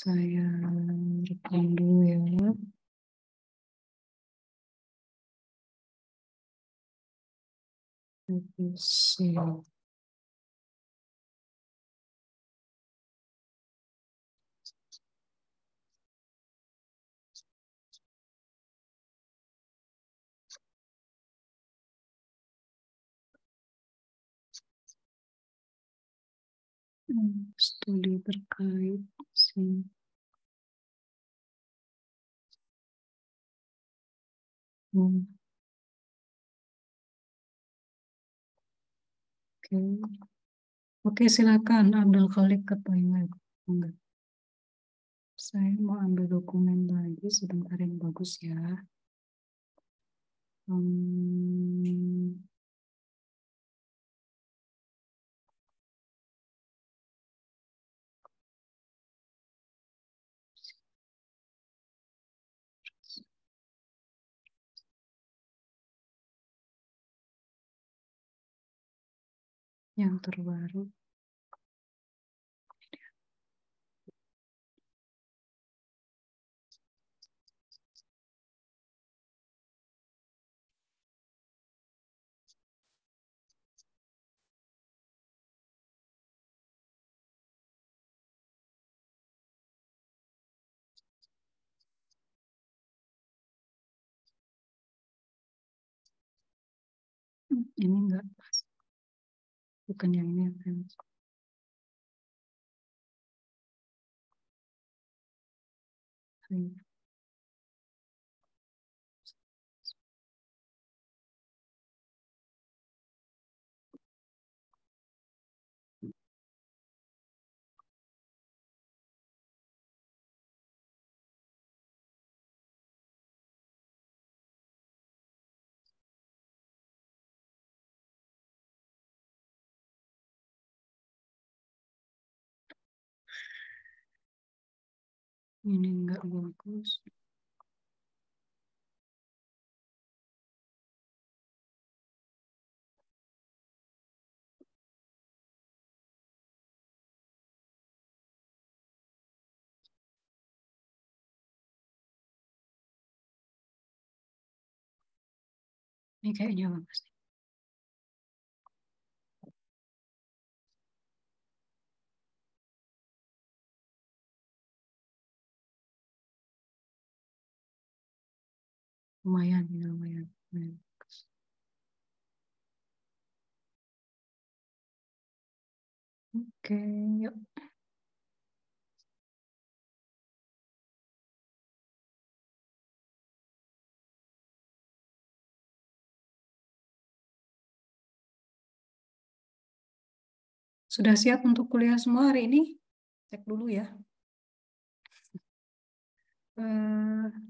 Saya rekam dulu ya. Siap. Studi terkait sih. Oke, silakan Abdul Khalik ke toilet. Enggak. Saya mau ambil dokumen lagi sebentar yang bagus ya. Yang terbaru. Ini enggak pas. Bukan yang ini. Ini enggak bagus. Ini kayaknya bagus. Lumayan, ya, lumayan. Oke, yuk. Sudah siap untuk kuliah semua hari ini? Cek dulu ya.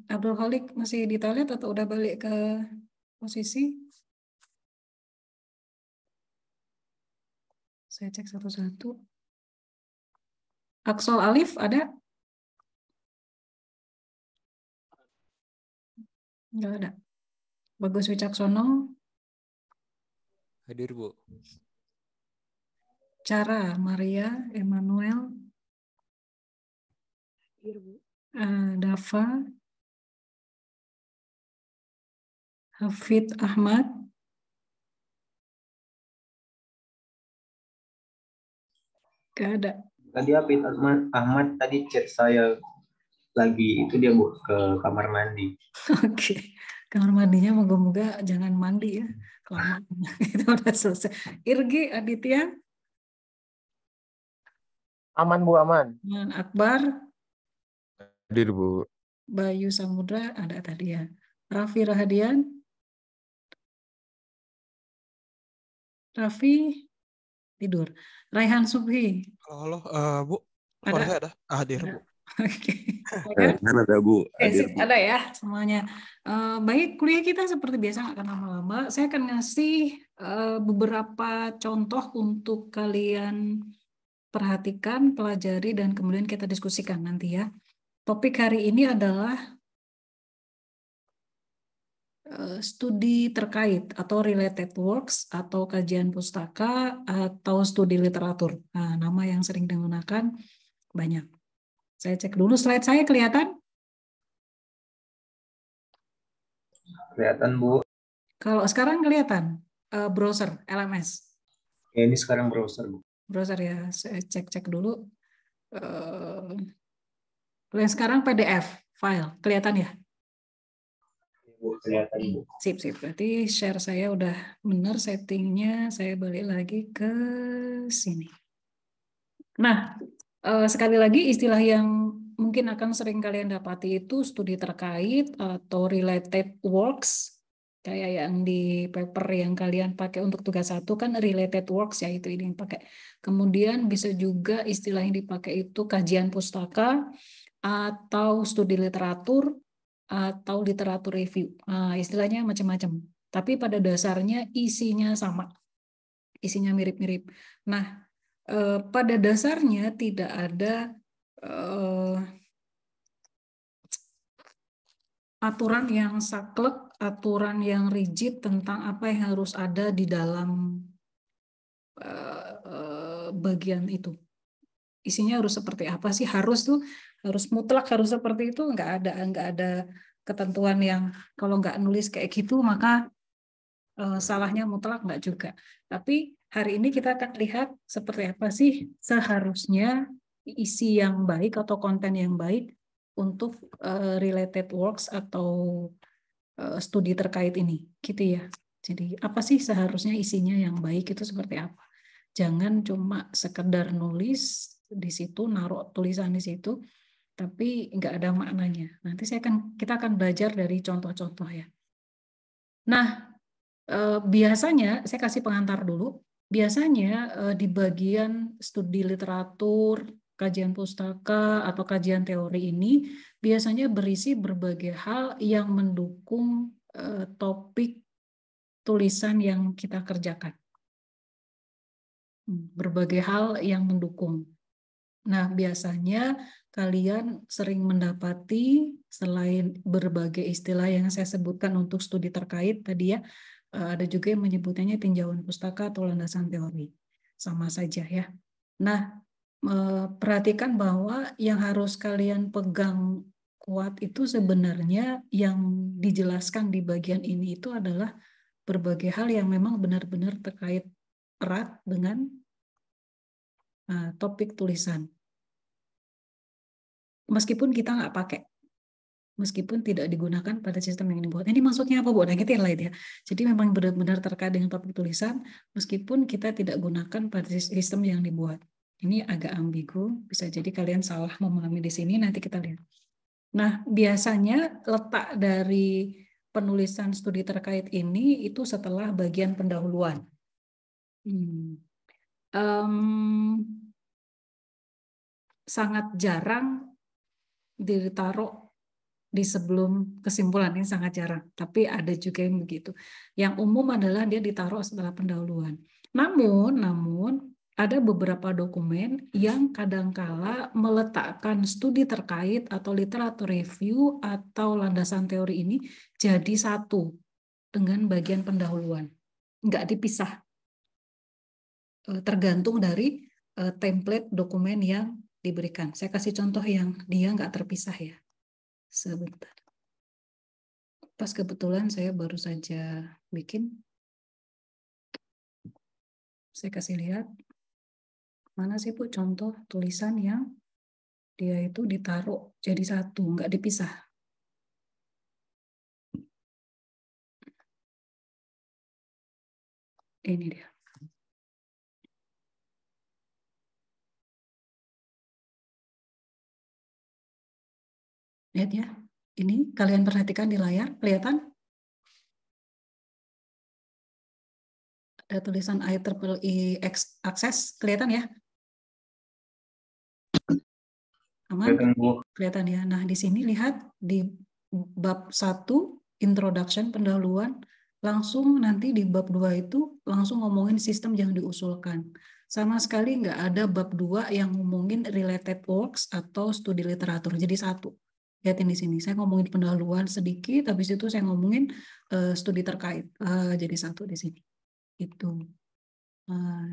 Abdul Khalik masih di toilet atau udah balik ke posisi? Saya cek satu-satu. Aksol Alif ada? Enggak ada. Bagus Wicaksono? Hadir, Bu. Cara Maria Emmanuel? Hadir, Bu. Dava? Hafid Ahmad? Enggak ada. Tadi Hafid Ahmad tadi chat saya lagi, itu dia Bu ke kamar mandi. Oke. Kamar mandinya moga-moga jangan mandi ya. Kelamaan. Itu udah selesai. Irgi Aditya? Aman, Bu, aman. Akbar? Hadir, Bu. Bayu Samudra ada tadi ya. Raffi Rahadian? Raffi tidur. Raihan Subhi? Halo, Bu. Ada? Suara saya ada? Hadir, Bu. Oke. Kan ada Bu, hadir Bu. Ada ya semuanya. Baik, kuliah kita seperti biasa nggak akan lama-lama. Saya akan ngasih beberapa contoh untuk kalian perhatikan, pelajari, dan kemudian kita diskusikan nanti ya. Topik hari ini adalah studi terkait atau related works atau kajian pustaka atau studi literatur. Nah, nama yang sering digunakan banyak. Saya cek dulu slide saya kelihatan. Kelihatan, Bu. Kalau sekarang kelihatan browser LMS. Ya, ini sekarang browser, Bu. Browser ya, saya cek dulu. Yang sekarang PDF file, kelihatan ya? Bu, kelihatan, Bu. Sip. Berarti share saya udah benar settingnya. Saya balik lagi ke sini. Nah, sekali lagi istilah yang mungkin akan sering kalian dapati itu studi terkait atau related works. Kayak yang di paper yang kalian pakai untuk tugas 1 kan related works ya, itu ini yang pakai. Kemudian bisa juga istilah yang dipakai itu kajian pustaka atau studi literatur atau literatur review. Istilahnya macam-macam. Tapi pada dasarnya isinya sama. Isinya mirip-mirip. Nah, pada dasarnya tidak ada aturan yang saklek, aturan yang rigid tentang apa yang harus ada di dalam bagian itu. Isinya harus seperti apa sih? Harus mutlak harus seperti itu? Nggak ada ketentuan yang kalau nggak nulis kayak gitu maka salahnya mutlak, nggak juga. Tapi hari ini kita akan lihat seperti apa sih seharusnya isi yang baik atau konten yang baik untuk related works atau studi terkait ini, gitu ya. Jadi apa sih seharusnya isinya yang baik itu seperti apa? Jangan cuma sekedar nulis di situ, naruh tulisan di situ, tapi nggak ada maknanya. Nanti kita akan belajar dari contoh-contoh ya. Nah, biasanya saya kasih pengantar dulu. Biasanya di bagian studi literatur, kajian pustaka atau kajian teori ini biasanya berisi berbagai hal yang mendukung topik tulisan yang kita kerjakan. Berbagai hal yang mendukung. Nah, biasanya kalian sering mendapati selain berbagai istilah yang saya sebutkan untuk studi terkait tadi ya, ada juga yang menyebutnya tinjauan pustaka atau landasan teori. Sama saja ya. Nah, perhatikan bahwa yang harus kalian pegang kuat itu sebenarnya yang dijelaskan di bagian ini itu adalah berbagai hal yang memang benar-benar terkait erat dengan topik tulisan. Meskipun kita nggak pakai, meskipun tidak digunakan pada sistem yang dibuat. Ini maksudnya apa, Bu? Nah, gitu ya, ya. Jadi memang benar-benar terkait dengan topik tulisan, meskipun kita tidak gunakan pada sistem yang dibuat. Ini agak ambigu, bisa jadi kalian salah memahami di sini, nanti kita lihat. Nah, biasanya letak dari penulisan studi terkait ini itu setelah bagian pendahuluan. Sangat jarang ditaruh di sebelum kesimpulan, ini sangat jarang, tapi ada juga yang begitu. Yang umum adalah dia ditaruh setelah pendahuluan. Namun ada beberapa dokumen yang kadangkala meletakkan studi terkait atau literatur review atau landasan teori ini jadi satu dengan bagian pendahuluan, nggak dipisah, tergantung dari template dokumen yang diberikan. Saya kasih contoh yang dia nggak terpisah ya. Sebentar. Pas kebetulan saya baru saja bikin. Saya kasih lihat. Mana sih Bu contoh tulisan yang dia itu ditaruh jadi satu, nggak dipisah. Ini dia. Lihat ya. Ini kalian perhatikan di layar, kelihatan? Ada tulisan IEEE Access, kelihatan ya? Aman? Kelihatan ya. Nah, di sini lihat di bab 1 introduction pendahuluan, langsung nanti di bab 2 itu langsung ngomongin sistem yang diusulkan. Sama sekali nggak ada bab 2 yang ngomongin related works atau studi literatur. Jadi satu. Lihatin di sini. Saya ngomongin pendahuluan sedikit, habis itu saya ngomongin studi terkait. Jadi satu di sini. Itu.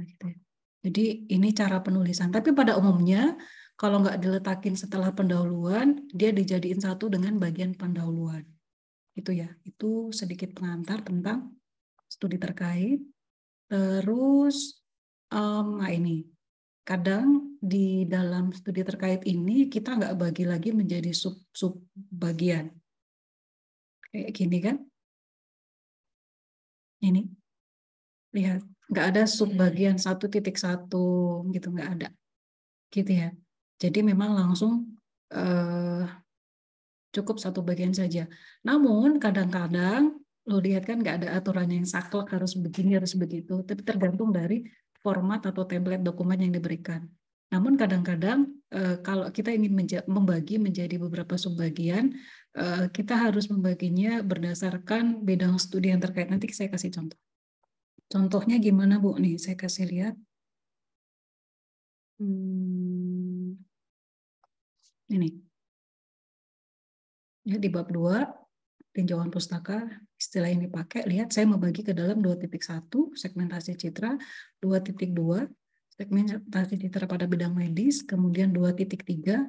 Gitu ya. Jadi ini cara penulisan. Tapi pada umumnya Kalau nggak diletakin setelah pendahuluan, dia dijadiin satu dengan bagian pendahuluan. Itu ya, itu sedikit pengantar tentang studi terkait. Terus, nah ini, kadang di dalam studi terkait ini kita nggak bagi lagi menjadi sub bagian. Kayak gini kan? Ini, lihat, nggak ada sub bagian 1.1 gitu, nggak ada. Gitu ya. Jadi memang langsung cukup satu bagian saja. Namun kadang-kadang lo lihat kan nggak ada aturan yang saklek harus begini harus begitu, tapi tergantung dari format atau template dokumen yang diberikan. Namun kadang-kadang kalau kita ingin membagi menjadi beberapa subbagian, kita harus membaginya berdasarkan bidang studi yang terkait. Nanti saya kasih contoh. Contohnya gimana Bu? Nih saya kasih lihat. Ini. Ya, di bab 2, tinjauan pustaka, istilah yang dipakai, lihat saya membagi ke dalam 2.1, segmentasi citra, 2.2, segmentasi citra pada bidang medis, kemudian 2.3,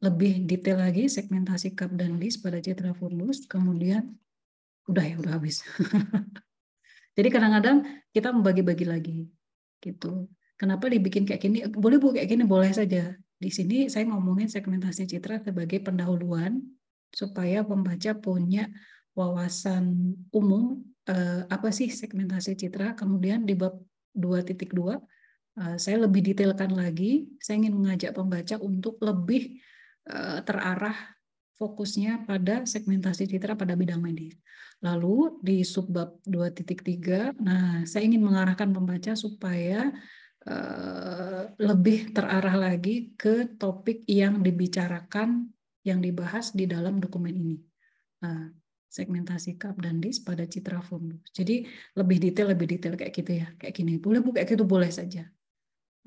lebih detail lagi, segmentasi cup dan list pada citra fundus, kemudian udah habis. Jadi kadang-kadang kita membagi-bagi lagi, gitu. Kenapa dibikin kayak gini? Boleh Bu kayak gini, boleh saja. Di sini saya ngomongin segmentasi citra sebagai pendahuluan, supaya pembaca punya wawasan umum apa sih segmentasi citra. Kemudian di bab 2.2 saya lebih detailkan lagi. Saya ingin mengajak pembaca untuk lebih terarah fokusnya pada segmentasi citra pada bidang medis. Lalu di subbab 2.3, nah saya ingin mengarahkan pembaca supaya lebih terarah lagi ke topik yang dibicarakan, yang dibahas di dalam dokumen ini. Nah, segmentasi cup dan disk pada citra fundus. Jadi lebih detail kayak gitu ya, kayak gini. Boleh Bu kayak gitu, boleh saja.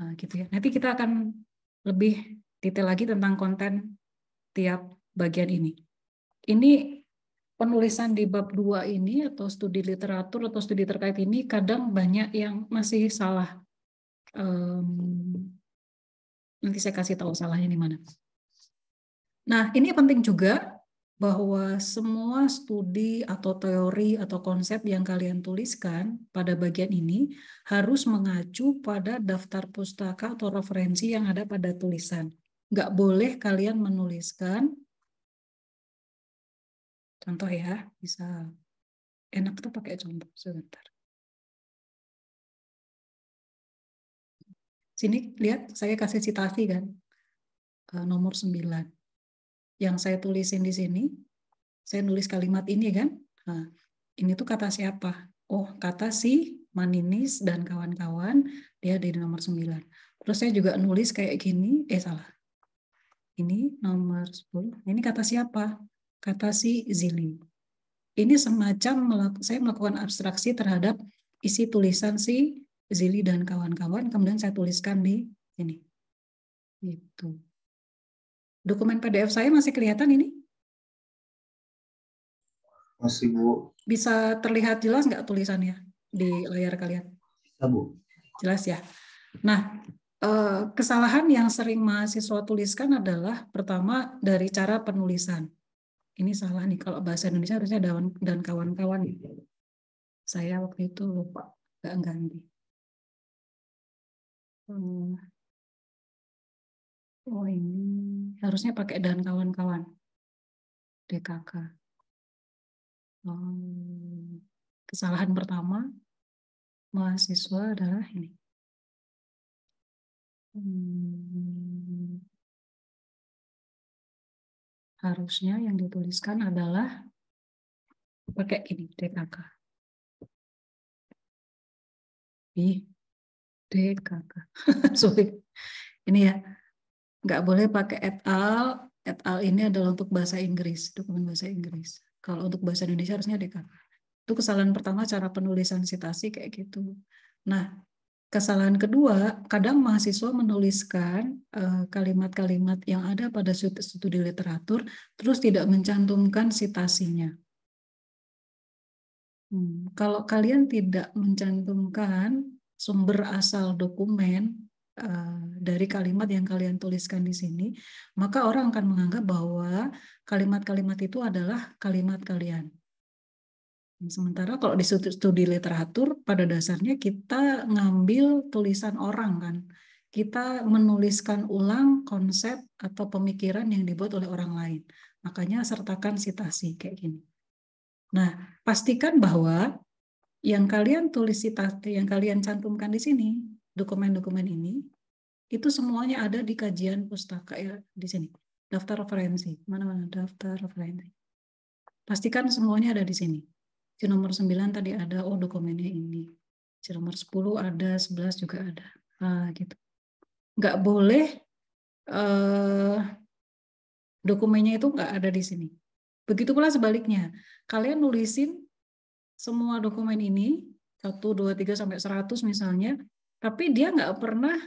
Nah, gitu ya. Nanti kita akan lebih detail lagi tentang konten tiap bagian ini. Ini penulisan di bab 2 ini atau studi literatur atau studi terkait ini kadang banyak yang masih salah. Nanti saya kasih tahu salahnya di mana. Nah, ini penting juga bahwa semua studi atau teori atau konsep yang kalian tuliskan pada bagian ini harus mengacu pada daftar pustaka atau referensi yang ada pada tulisan. Nggak boleh kalian menuliskan, contoh ya, bisa enak tuh pakai contoh sebentar. Sini lihat, saya kasih citasi kan, nomor 9. Yang saya tulisin di sini, saya nulis kalimat ini kan, nah, ini tuh kata siapa? Oh, kata si Maninis dan kawan-kawan, dia ada di nomor 9. Terus saya juga nulis kayak gini, salah. Ini nomor 10, ini kata siapa? Kata si Zili. Ini semacam saya melakukan abstraksi terhadap isi tulisan si Zili dan kawan-kawan, kemudian saya tuliskan di sini. Gitu. Dokumen PDF saya masih kelihatan ini? Masih Bu. Bisa terlihat jelas nggak tulisannya di layar kalian? Bisa Bu. Jelas ya. Nah, kesalahan yang sering mahasiswa tuliskan adalah pertama dari cara penulisan. Ini salah nih, kalau bahasa Indonesia harusnya dan kawan-kawan. Saya waktu itu lupa, nggak ganti. Oh ini harusnya pakai dan kawan-kawan. DKK. Kesalahan pertama mahasiswa adalah ini. Harusnya yang dituliskan adalah pakai ini, DKK. DKK. Sorry. Ini ya, nggak boleh pakai et al. Et al ini adalah untuk bahasa Inggris, dokumen bahasa Inggris. Kalau untuk bahasa Indonesia harusnya DKK. Itu kesalahan pertama, cara penulisan citasi kayak gitu. Nah, kesalahan kedua, kadang mahasiswa menuliskan kalimat-kalimat yang ada pada studi literatur, terus tidak mencantumkan citasinya. Kalau kalian tidak mencantumkan sumber asal dokumen dari kalimat yang kalian tuliskan di sini, maka orang akan menganggap bahwa kalimat-kalimat itu adalah kalimat kalian. Sementara kalau di studi literatur, pada dasarnya kita ngambil tulisan orang kan. Kita menuliskan ulang konsep atau pemikiran yang dibuat oleh orang lain. Makanya sertakan sitasi kayak gini. Nah, pastikan bahwa yang kalian tulis sitasi, yang kalian cantumkan di sini, dokumen-dokumen ini, itu semuanya ada di kajian pustaka ya di sini. Daftar referensi. Mana-mana daftar referensi. Pastikan semuanya ada di sini. Di nomor 9 tadi ada, oh dokumennya ini. Di nomor 10 ada, 11 juga ada. Nah, gitu. Nggak boleh dokumennya itu nggak ada di sini. Begitu pula sebaliknya. Kalian nulisin semua dokumen ini, 1, 2, 3, sampai 100 misalnya, tapi dia nggak pernah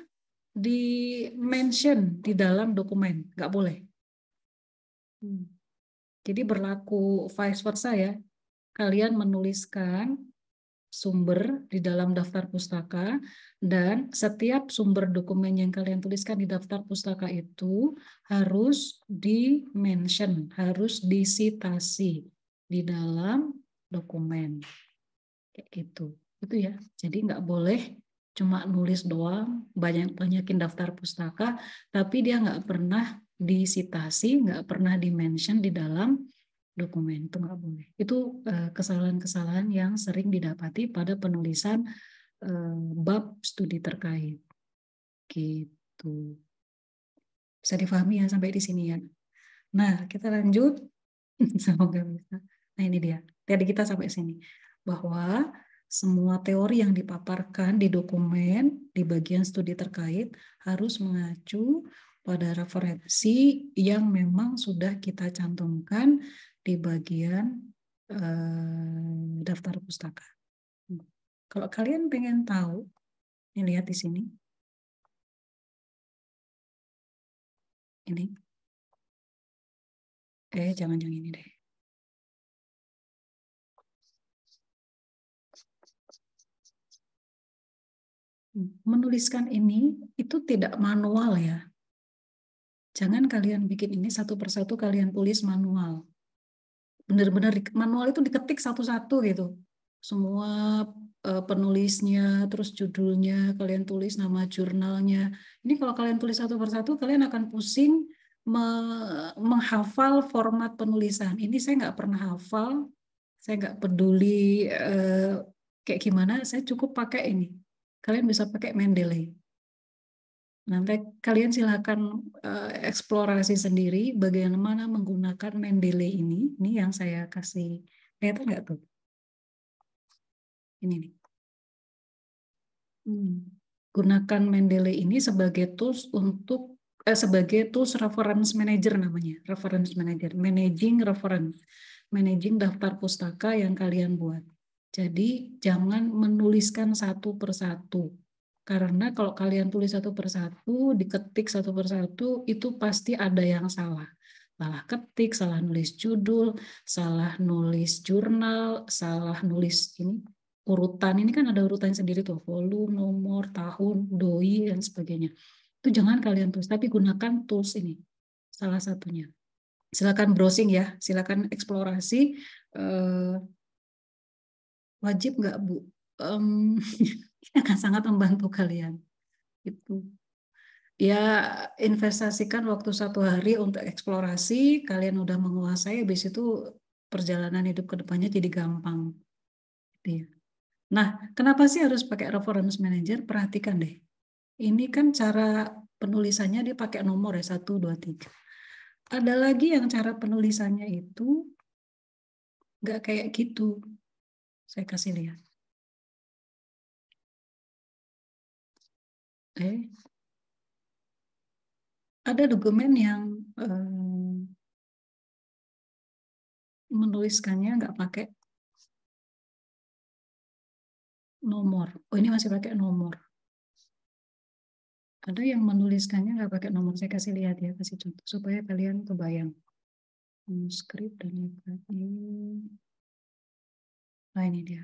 di-mention di dalam dokumen. Nggak boleh. Jadi berlaku vice versa ya. Kalian menuliskan sumber di dalam daftar pustaka, dan setiap sumber dokumen yang kalian tuliskan di daftar pustaka itu harus di-mention, harus disitasi di dalam dokumen. Kayak gitu. Itu ya. Jadi nggak boleh cuma nulis doang, banyakin daftar pustaka, tapi dia nggak pernah disitasi, nggak pernah di-mention di dalam dokumen. Itu nggak boleh. Itu kesalahan-kesalahan yang sering didapati pada penulisan bab studi terkait. Gitu. Bisa difahami ya sampai di sini ya. Nah, kita lanjut. Semoga bisa. Nah, ini dia. Tadi kita sampai sini. Bahwa semua teori yang dipaparkan di dokumen di bagian studi terkait harus mengacu pada referensi yang memang sudah kita cantumkan di bagian daftar pustaka. Kalau kalian pengen tahu, ini lihat di sini. Ini. Jangan-jangan ini deh. Menuliskan ini itu tidak manual ya. Jangan kalian bikin ini satu persatu kalian tulis manual. Benar-benar manual itu diketik satu-satu gitu. Semua penulisnya, terus judulnya, kalian tulis nama jurnalnya. Ini kalau kalian tulis satu persatu, kalian akan pusing menghafal format penulisan. Ini saya nggak pernah hafal, saya nggak peduli kayak gimana, saya cukup pakai ini. Kalian bisa pakai Mendeley. Nanti kalian silakan eksplorasi sendiri bagaimana menggunakan Mendeley ini. Ini yang saya kasih. Kelihatan nggak tuh? Ini nih. Gunakan Mendeley ini sebagai tools untuk sebagai tools reference manager namanya. Reference manager, managing daftar pustaka yang kalian buat. Jadi jangan menuliskan satu persatu. Karena kalau kalian tulis satu persatu, diketik satu persatu, itu pasti ada yang salah. Salah ketik, salah nulis judul, salah nulis jurnal, salah nulis ini urutan. Ini kan ada urutan sendiri tuh, volume, nomor, tahun, doi, dan sebagainya. Itu jangan kalian tulis, tapi gunakan tools ini. Salah satunya. Silakan browsing ya, silakan eksplorasi. Wajib nggak Bu? Ini akan sangat membantu kalian. Itu. Ya, investasikan waktu 1 hari untuk eksplorasi, kalian udah menguasai, habis itu perjalanan hidup ke depannya jadi gampang. Gitu ya. Nah, kenapa sih harus pakai reference manager? Perhatikan deh. Ini kan cara penulisannya dia pakai nomor ya, 1, 2, 3. Ada lagi yang cara penulisannya itu nggak kayak gitu. Saya kasih lihat. Ada dokumen yang menuliskannya nggak pakai nomor. Oh, ini masih pakai nomor. Ada yang menuliskannya nggak pakai nomor. Saya kasih lihat ya, kasih contoh supaya kalian kebayang. Manuskrip dan ini. Nah, ini dia.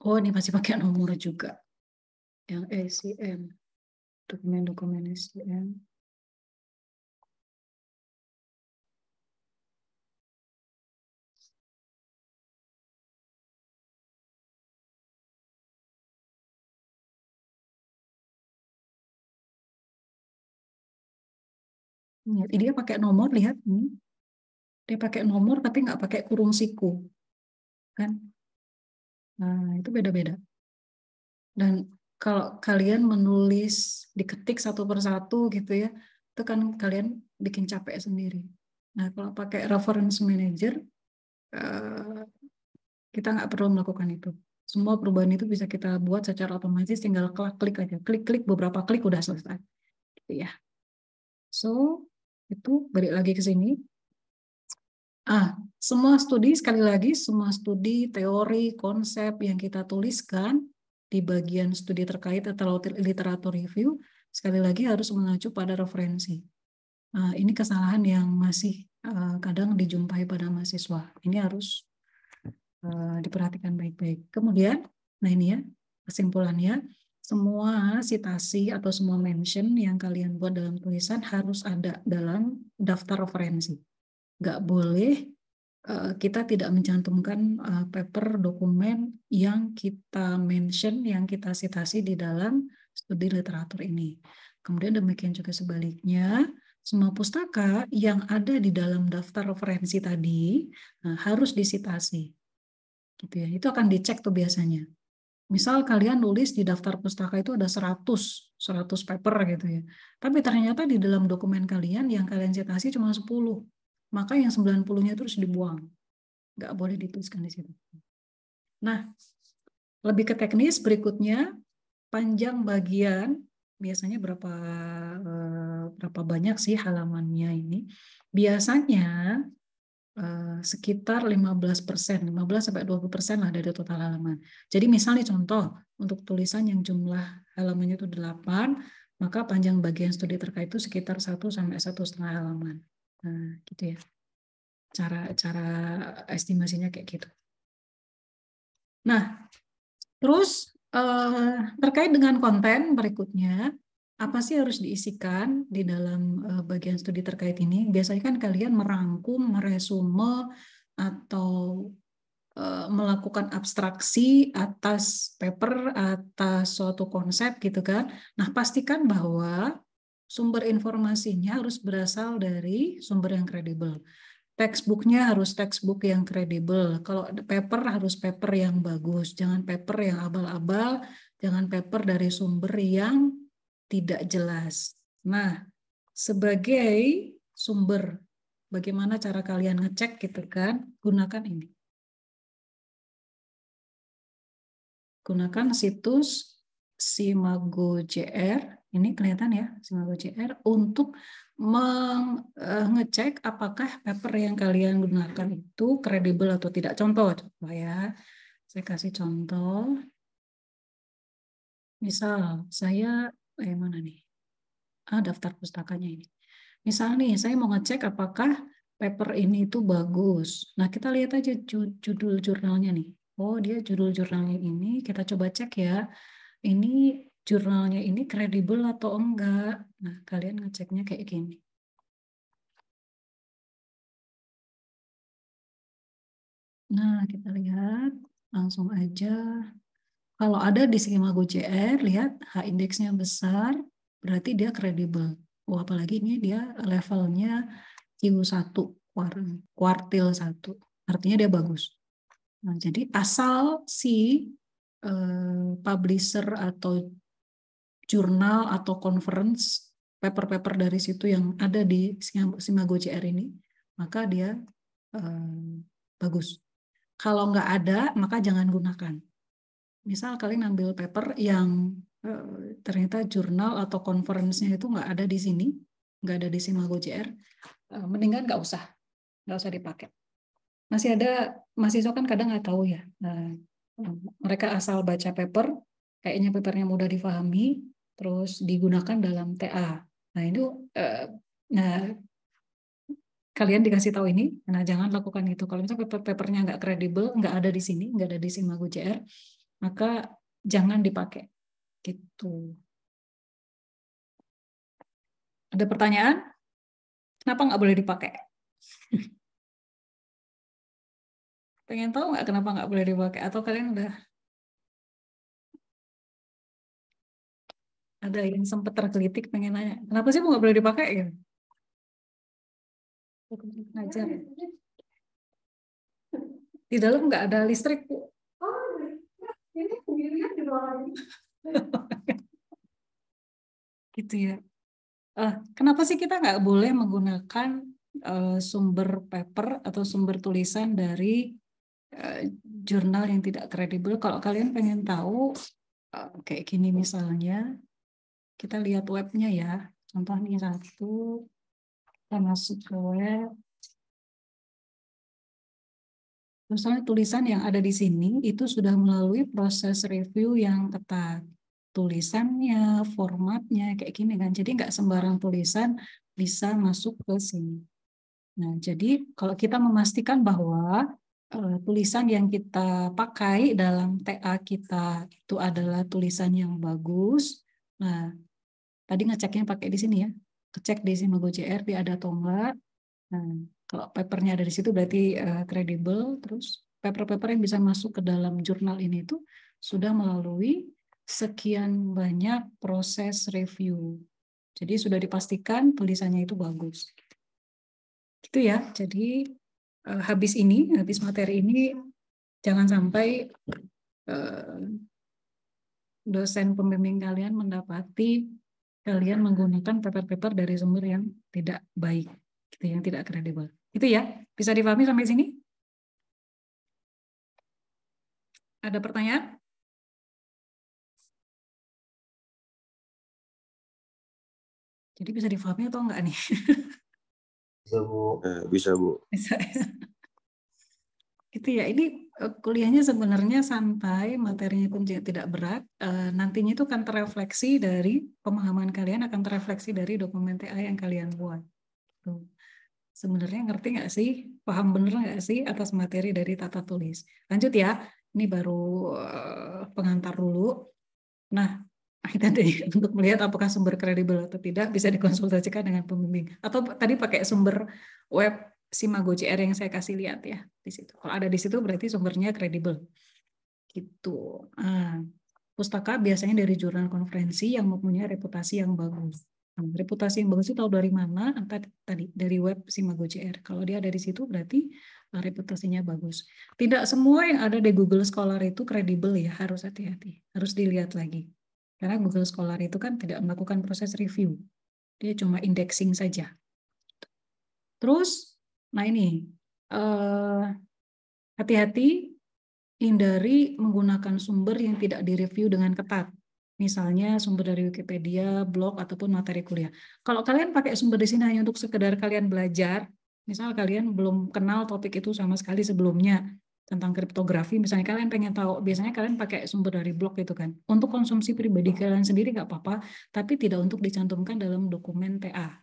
Oh, ini masih pakai nomor juga. Yang SCM. Dokumen-dokumen SCM. Dia pakai nomor, lihat ini. Dia pakai nomor tapi nggak pakai kurung siku. Kan? Nah, itu beda-beda. Dan kalau kalian menulis, diketik satu persatu gitu ya, itu kan kalian bikin capek sendiri. Nah, kalau pakai reference manager, kita nggak perlu melakukan itu. Semua perubahan itu bisa kita buat secara otomatis, tinggal klik aja. Klik-klik, beberapa klik udah selesai. Gitu ya. So, itu balik lagi ke sini. Semua studi, sekali lagi, semua studi, teori, konsep yang kita tuliskan di bagian studi terkait atau literatur review, sekali lagi harus mengacu pada referensi. Ini kesalahan yang masih kadang dijumpai pada mahasiswa. Ini harus diperhatikan baik-baik. Kemudian, nah ini ya, kesimpulannya, semua citasi atau semua mention yang kalian buat dalam tulisan harus ada dalam daftar referensi. Nggak boleh kita tidak mencantumkan paper dokumen yang kita mention, yang kita citasi di dalam studi literatur ini. Kemudian demikian juga sebaliknya, semua pustaka yang ada di dalam daftar referensi tadi harus disitasi. Gitu ya. Itu akan dicek tuh biasanya. Misal kalian nulis di daftar pustaka itu ada 100 paper gitu ya. Tapi ternyata di dalam dokumen kalian yang kalian citasi cuma 10. Maka yang 90-nya itu harus dibuang. Nggak boleh dituliskan di situ. Nah, lebih ke teknis berikutnya, panjang bagian biasanya berapa banyak sih halamannya ini? Biasanya sekitar 15%, 15-20% lah dari total halaman. Jadi misalnya contoh, untuk tulisan yang jumlah halamannya itu 8, maka panjang bagian studi terkait itu sekitar 1-1,5 halaman. Nah, gitu ya. Cara estimasinya kayak gitu. Nah, terus terkait dengan konten berikutnya, apa sih harus diisikan di dalam bagian studi terkait ini? Biasanya kan kalian merangkum, meresume, atau melakukan abstraksi atas paper, atas suatu konsep gitu kan. Nah, pastikan bahwa sumber informasinya harus berasal dari sumber yang kredibel. Textbooknya harus textbook yang kredibel. Kalau paper harus paper yang bagus, jangan paper yang abal-abal, jangan paper dari sumber yang tidak jelas. Nah, sebagai sumber, bagaimana cara kalian ngecek gitu kan? Gunakan ini. Gunakan situs Simago.jr, ini kelihatan ya, Simago.jr, untuk mengecek apakah paper yang kalian gunakan itu kredibel atau tidak. Contoh ya, saya kasih contoh. Misal saya, mana nih? Daftar pustakanya ini. Misal nih, saya mau ngecek apakah paper ini itu bagus. Nah, kita lihat aja judul jurnalnya nih. Oh, dia judul jurnalnya ini, kita coba cek ya. Ini jurnalnya ini kredibel atau enggak. Nah, kalian ngeceknya kayak gini. Nah, kita lihat langsung aja. Kalau ada di Simago.jr, lihat H-indeksnya besar, berarti dia kredibel. Oh, apalagi ini dia levelnya Q1, kuartil 1. Artinya dia bagus. Nah, jadi asal si publisher atau jurnal atau conference paper-paper dari situ yang ada di Simago.jr ini, maka dia bagus. Kalau nggak ada, maka jangan gunakan. Misal kalian ambil paper yang ternyata jurnal atau conference-nya itu nggak ada di sini, nggak ada di Simago.jr, mendingan nggak usah dipakai. Masih ada mahasiswa kan kadang nggak tahu ya. Mereka asal baca paper, kayaknya papernya mudah difahami, terus digunakan dalam TA. Nah itu, kalian dikasih tahu ini, nah jangan lakukan itu. Kalau misalnya papernya nggak kredibel, nggak ada di sini, nggak ada di Simago.jr, maka jangan dipakai. Gitu. Ada pertanyaan? Kenapa nggak boleh dipakai? Pengen tahu nggak kenapa nggak boleh dipakai? Atau kalian udah ada yang sempat tergelitik pengen nanya, kenapa sih nggak boleh dipakai? Gitu? Ngajar. Di dalam nggak ada listrik, Bu. Ini sendirian di bawah. Gitu ya. Kenapa sih kita nggak boleh menggunakan sumber paper atau sumber tulisan dari jurnal yang tidak kredibel? Kalau kalian pengen tahu, kayak gini misalnya, kita lihat webnya ya. Contoh ini satu, kita masuk ke web. Misalnya tulisan yang ada di sini itu sudah melalui proses review yang ketat. Tulisannya, formatnya, kayak gini kan. Jadi nggak sembarang tulisan bisa masuk ke sini. Nah, jadi kalau kita memastikan bahwa tulisan yang kita pakai dalam TA kita itu adalah tulisan yang bagus. Nah, tadi ngeceknya pakai di sini ya. Cek di Simago JR dia ada atau enggak. Nah, kalau papernya ada di situ berarti kredibel. Terus paper-paper yang bisa masuk ke dalam jurnal ini itu sudah melalui sekian banyak proses review. Jadi sudah dipastikan tulisannya itu bagus. Gitu ya. Jadi habis materi ini jangan sampai dosen pembimbing kalian mendapati kalian menggunakan paper-paper dari sumber yang tidak baik, gitu, yang tidak kredibel. Itu ya, bisa dipahami sampai sini? Ada pertanyaan? Jadi bisa dipahami atau enggak nih? Bisa, Bu. Bisa, Bu. Bisa. Itu ya, ini kuliahnya sebenarnya santai, materinya pun tidak berat. Nantinya itu akan terefleksi dari pemahaman kalian, akan terefleksi dari dokumen TA yang kalian buat. Tuh. Sebenarnya ngerti nggak sih, paham bener nggak sih atas materi dari tata tulis. Lanjut ya, ini baru pengantar dulu. Nah, tadi untuk melihat apakah sumber kredibel atau tidak bisa dikonsultasikan dengan pembimbing. Atau tadi pakai sumber web Simago JR yang saya kasih lihat ya di situ. Kalau ada di situ berarti sumbernya kredibel. Gitu. Nah, pustaka biasanya dari jurnal konferensi yang mempunyai reputasi yang bagus. Nah, reputasi yang bagus itu tahu dari mana? Tadi dari web Simago JR. Kalau dia ada di situ berarti reputasinya bagus. Tidak semua yang ada di Google Scholar itu kredibel ya, harus hati-hati. Harus dilihat lagi. Karena Google Scholar itu kan tidak melakukan proses review. Dia cuma indexing saja. Terus, nah ini, hati-hati hindari menggunakan sumber yang tidak direview dengan ketat. Misalnya sumber dari Wikipedia, blog, ataupun materi kuliah. Kalau kalian pakai sumber di sini hanya untuk sekedar kalian belajar, misal kalian belum kenal topik itu sama sekali sebelumnya, tentang kriptografi, misalnya kalian pengen tahu, biasanya kalian pakai sumber dari blog itu kan. Untuk konsumsi pribadi kalian sendiri nggak apa-apa, tapi tidak untuk dicantumkan dalam dokumen TA.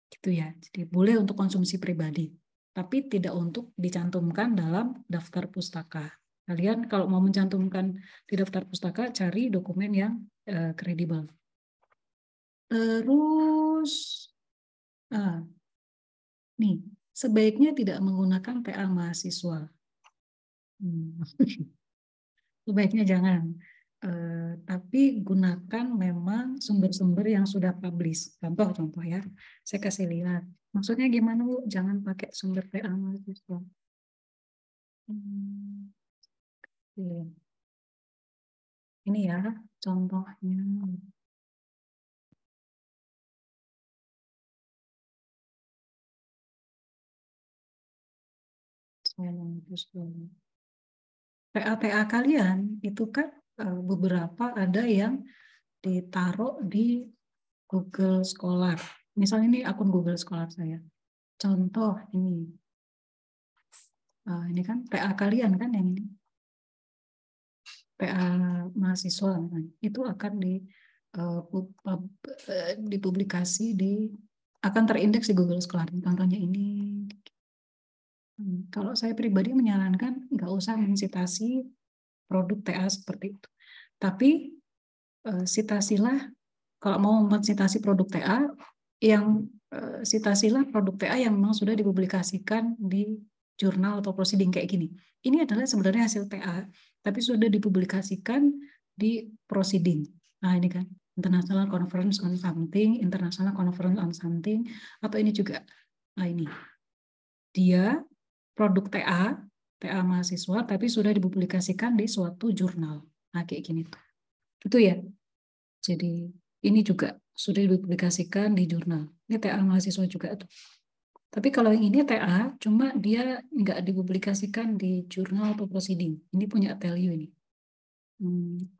Gitu ya. Jadi boleh untuk konsumsi pribadi, tapi tidak untuk dicantumkan dalam daftar pustaka. Kalian kalau mau mencantumkan di daftar pustaka, cari dokumen yang kredibel. Terus, nih, sebaiknya tidak menggunakan TA mahasiswa. Sebaiknya jangan. Tapi gunakan memang sumber-sumber yang sudah publish. Contoh ya, saya kasih lihat. Maksudnya gimana, Bu? Jangan pakai sumber TA mahasiswa. Ini ya contohnya. Saya lanjut dulu. TA kalian itu kan beberapa ada yang ditaruh di Google Scholar. Misalnya ini akun Google Scholar saya. Contoh ini. Ini kan TA kalian kan yang ini. TA mahasiswa itu akan dipublikasi akan terindeks di Google Scholar. Contohnya ini. Kalau saya pribadi menyarankan nggak usah mensitasi produk TA seperti itu. Tapi citasilah, kalau mau mensitasi produk TA, citasilah produk TA yang memang sudah dipublikasikan di jurnal atau proceeding kayak gini. Ini adalah sebenarnya hasil TA, tapi sudah dipublikasikan di proceeding. Nah ini kan, International Conference on Something, International Conference on Something, atau ini juga, nah ini, dia produk TA mahasiswa, tapi sudah dipublikasikan di suatu jurnal. Nah kayak gini tuh. Itu ya. Jadi ini juga sudah dipublikasikan di jurnal. Ini TA mahasiswa juga tuh. Tapi kalau yang ini TA, cuma dia nggak dipublikasikan di jurnal atau proceeding. Ini punya value ini.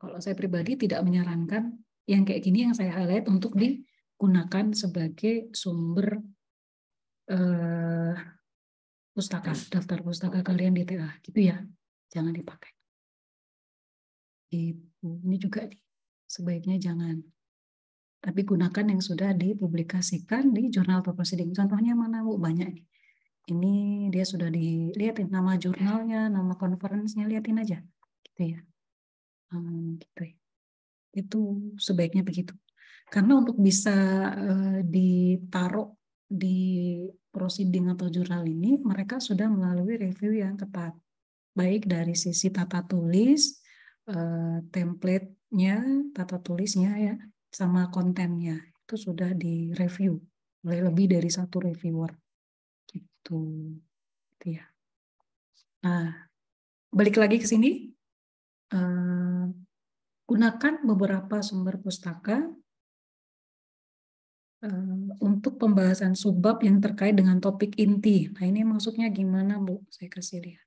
Kalau saya pribadi tidak menyarankan yang kayak gini yang saya highlight untuk digunakan sebagai sumber pustaka, daftar pustaka kalian di TA, gitu ya. Jangan dipakai. Ini juga sebaiknya jangan. Tapi gunakan yang sudah dipublikasikan di jurnal atau proceeding. Contohnya mana, Bu? Banyak nih. Ini dia sudah dilihatin nama jurnalnya, nama konferensinya, lihatin aja. Gitu ya. Gitu ya. Itu sebaiknya begitu. Karena untuk bisa ditaruh di proceeding atau jurnal ini, mereka sudah melalui review yang ketat. Baik dari sisi tata tulis, template-nya, tata tulisnya ya, sama kontennya. Itu sudah direview oleh lebih dari satu reviewer. Gitu. Gitu ya. Nah, balik lagi ke sini. Gunakan beberapa sumber pustaka untuk pembahasan subbab yang terkait dengan topik inti. Nah, ini maksudnya gimana, Bu? Saya kasih lihat.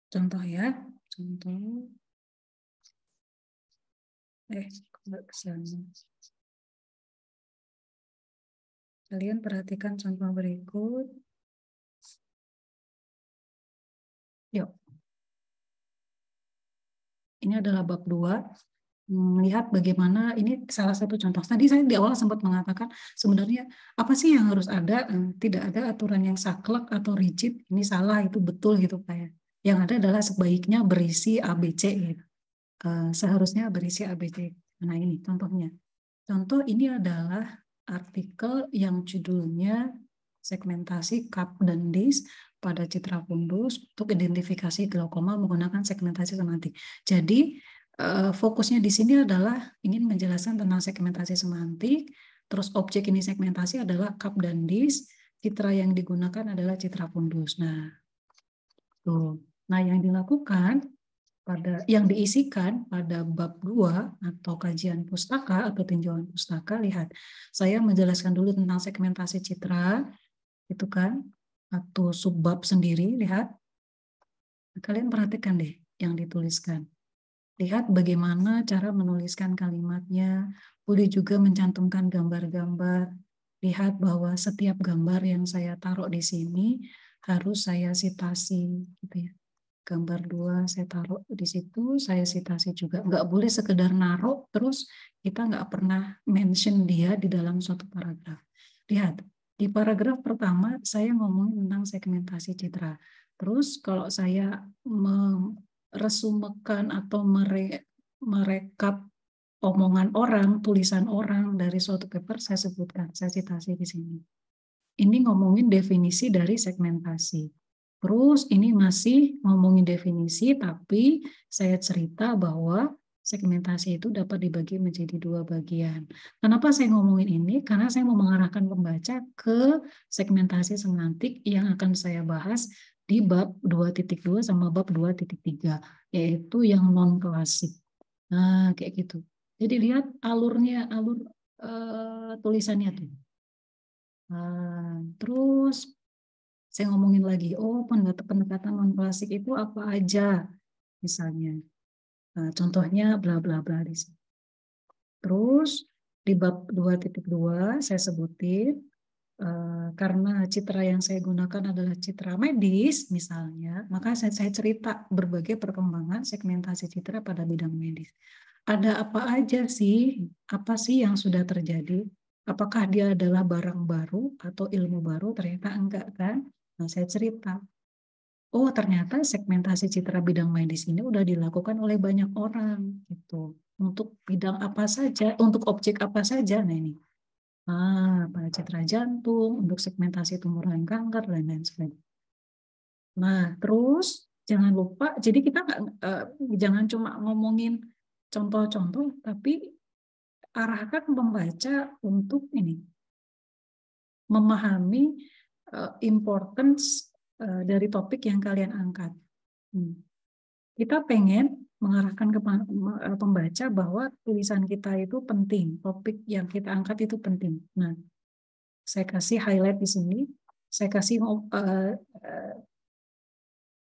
Contoh ya, contoh. Nggak kesana. Kalian perhatikan contoh berikut. Yuk. Ini adalah bab 2. Melihat bagaimana, ini salah satu contoh. Tadi saya di awal sempat mengatakan sebenarnya apa sih yang harus ada? Tidak ada aturan yang saklek atau rigid. Ini salah, itu betul gitu Pak. Yang ada adalah sebaiknya berisi ABC gitu. Seharusnya berisi ABC. Nah ini contohnya. Contoh ini adalah artikel yang judulnya segmentasi cup dan disk pada citra fundus untuk identifikasi glaukoma menggunakan segmentasi semantik. Jadi fokusnya di sini adalah ingin menjelaskan tentang segmentasi semantik, terus objek ini segmentasi adalah cup dan disk, citra yang digunakan adalah citra fundus. Nah, yang dilakukan yang diisikan pada bab 2 atau kajian pustaka atau tinjauan pustaka, lihat, saya menjelaskan dulu tentang segmentasi citra, itu kan, atau subbab sendiri, lihat. Kalian perhatikan deh yang dituliskan. Lihat bagaimana cara menuliskan kalimatnya, boleh juga mencantumkan gambar-gambar. Lihat bahwa setiap gambar yang saya taruh di sini harus saya sitasi, gitu ya. Gambar 2 saya taruh di situ, saya sitasi juga. Nggak boleh sekedar naruh, terus kita nggak pernah mention dia di dalam suatu paragraf. Lihat, di paragraf pertama saya ngomongin tentang segmentasi citra. Terus kalau saya meresumekan atau merekap omongan orang, tulisan orang dari suatu paper, saya sebutkan, saya citasi di sini. Ini ngomongin definisi dari segmentasi. Terus ini masih ngomongin definisi, tapi saya cerita bahwa segmentasi itu dapat dibagi menjadi 2 bagian. Kenapa saya ngomongin ini? Karena saya mau mengarahkan pembaca ke segmentasi semantik yang akan saya bahas di bab 2.2 sama bab 2.3, yaitu yang non-klasik. Nah, kayak gitu. Jadi lihat alurnya, alur tulisannya tuh. Nah, terus saya ngomongin lagi, pendekatan non-klasik itu apa aja, misalnya. Nah, contohnya bla bla bla di sini. Terus di bab 2.2 saya sebutin karena citra yang saya gunakan adalah citra medis misalnya, maka saya cerita berbagai perkembangan segmentasi citra pada bidang medis. Ada apa aja sih? Apa sih yang sudah terjadi? Apakah dia adalah barang baru atau ilmu baru? Ternyata enggak kan? Nah, saya cerita. Oh, ternyata segmentasi citra bidang medis ini udah dilakukan oleh banyak orang gitu. Untuk bidang apa saja, untuk objek apa saja. Nah ini. Pada citra jantung, untuk segmentasi tumor dan kanker, dan lain sebagainya. Nah, terus jangan lupa, jadi kita jangan cuma ngomongin contoh-contoh, tapi arahkan pembaca untuk ini memahami importance dari topik yang kalian angkat. Kita pengen mengarahkan ke pembaca bahwa tulisan kita itu penting, topik yang kita angkat itu penting. Nah, saya kasih highlight di sini, saya kasih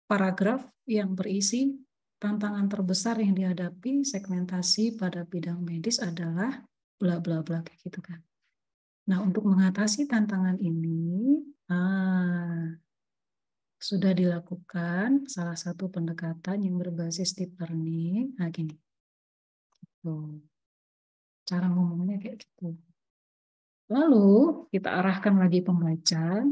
paragraf yang berisi tantangan terbesar yang dihadapi segmentasi pada bidang medis adalah bla bla bla kayak gitu kan. Nah, untuk mengatasi tantangan ini sudah dilakukan salah satu pendekatan yang berbasis deep learning. Nah, gini. Tuh. Cara ngomongnya kayak gitu. Lalu kita arahkan lagi pembaca.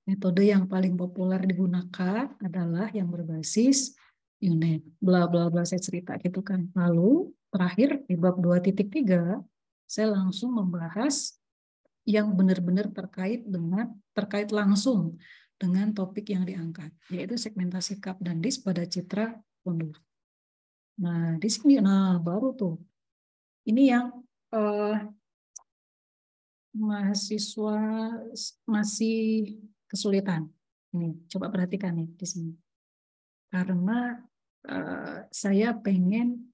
Metode yang paling populer digunakan adalah yang berbasis UNet. Bla bla bla saya cerita gitu kan. Lalu terakhir di bab 2.3 saya langsung membahas yang benar-benar terkait langsung dengan topik yang diangkat, yaitu segmentasi cup dan disk pada citra fundus. Nah, di sini baru tuh. Ini yang mahasiswa masih kesulitan. Ini coba perhatikan nih di sini. Karena saya pengen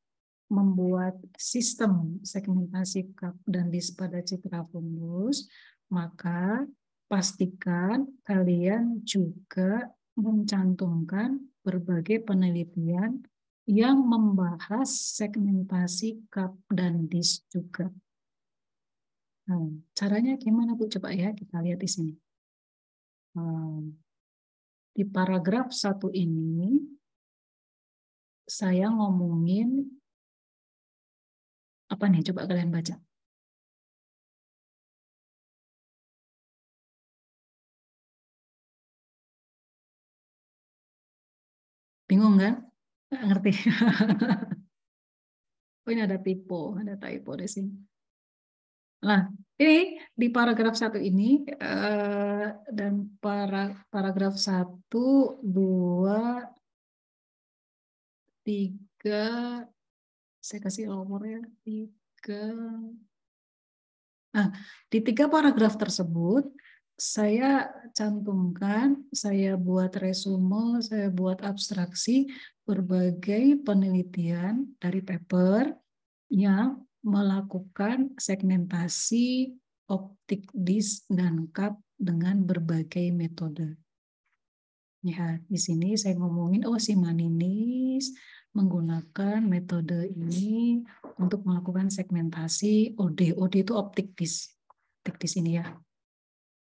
membuat sistem segmentasi cup dan disk pada citra fundus, maka pastikan kalian juga mencantumkan berbagai penelitian yang membahas segmentasi cup dan disk juga. Nah, caranya gimana Bu? Coba ya kita lihat di sini. Di paragraf 1 ini saya ngomongin apa nih? Coba kalian baca. Bingung kan? Nggak ngerti. Oh, ini ada typo di sini. Nah, ini di paragraf 1 ini dan paragraf 1, 2, 3, saya kasih nomornya 3. Nah, di 3 paragraf tersebut saya cantumkan, saya buat resume, saya buat abstraksi berbagai penelitian dari paper yang melakukan segmentasi optik disk dan cup dengan berbagai metode. Ya, di sini saya ngomongin si Maninis menggunakan metode ini untuk melakukan segmentasi OD. OD itu optik disk. Optik disk ini ya.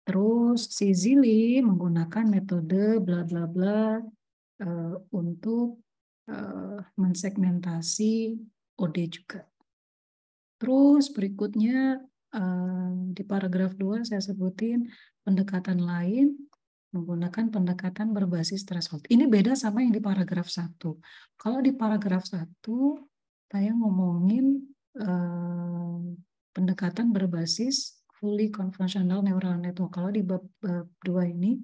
Terus si Zili menggunakan metode bla bla bla untuk mensegmentasi OD juga. Terus berikutnya di paragraf 2 saya sebutin pendekatan lain menggunakan pendekatan berbasis threshold. Ini beda sama yang di paragraf 1. Kalau di paragraf 1 saya ngomongin pendekatan berbasis fully convolutional neural network. Kalau di bab 2 ini,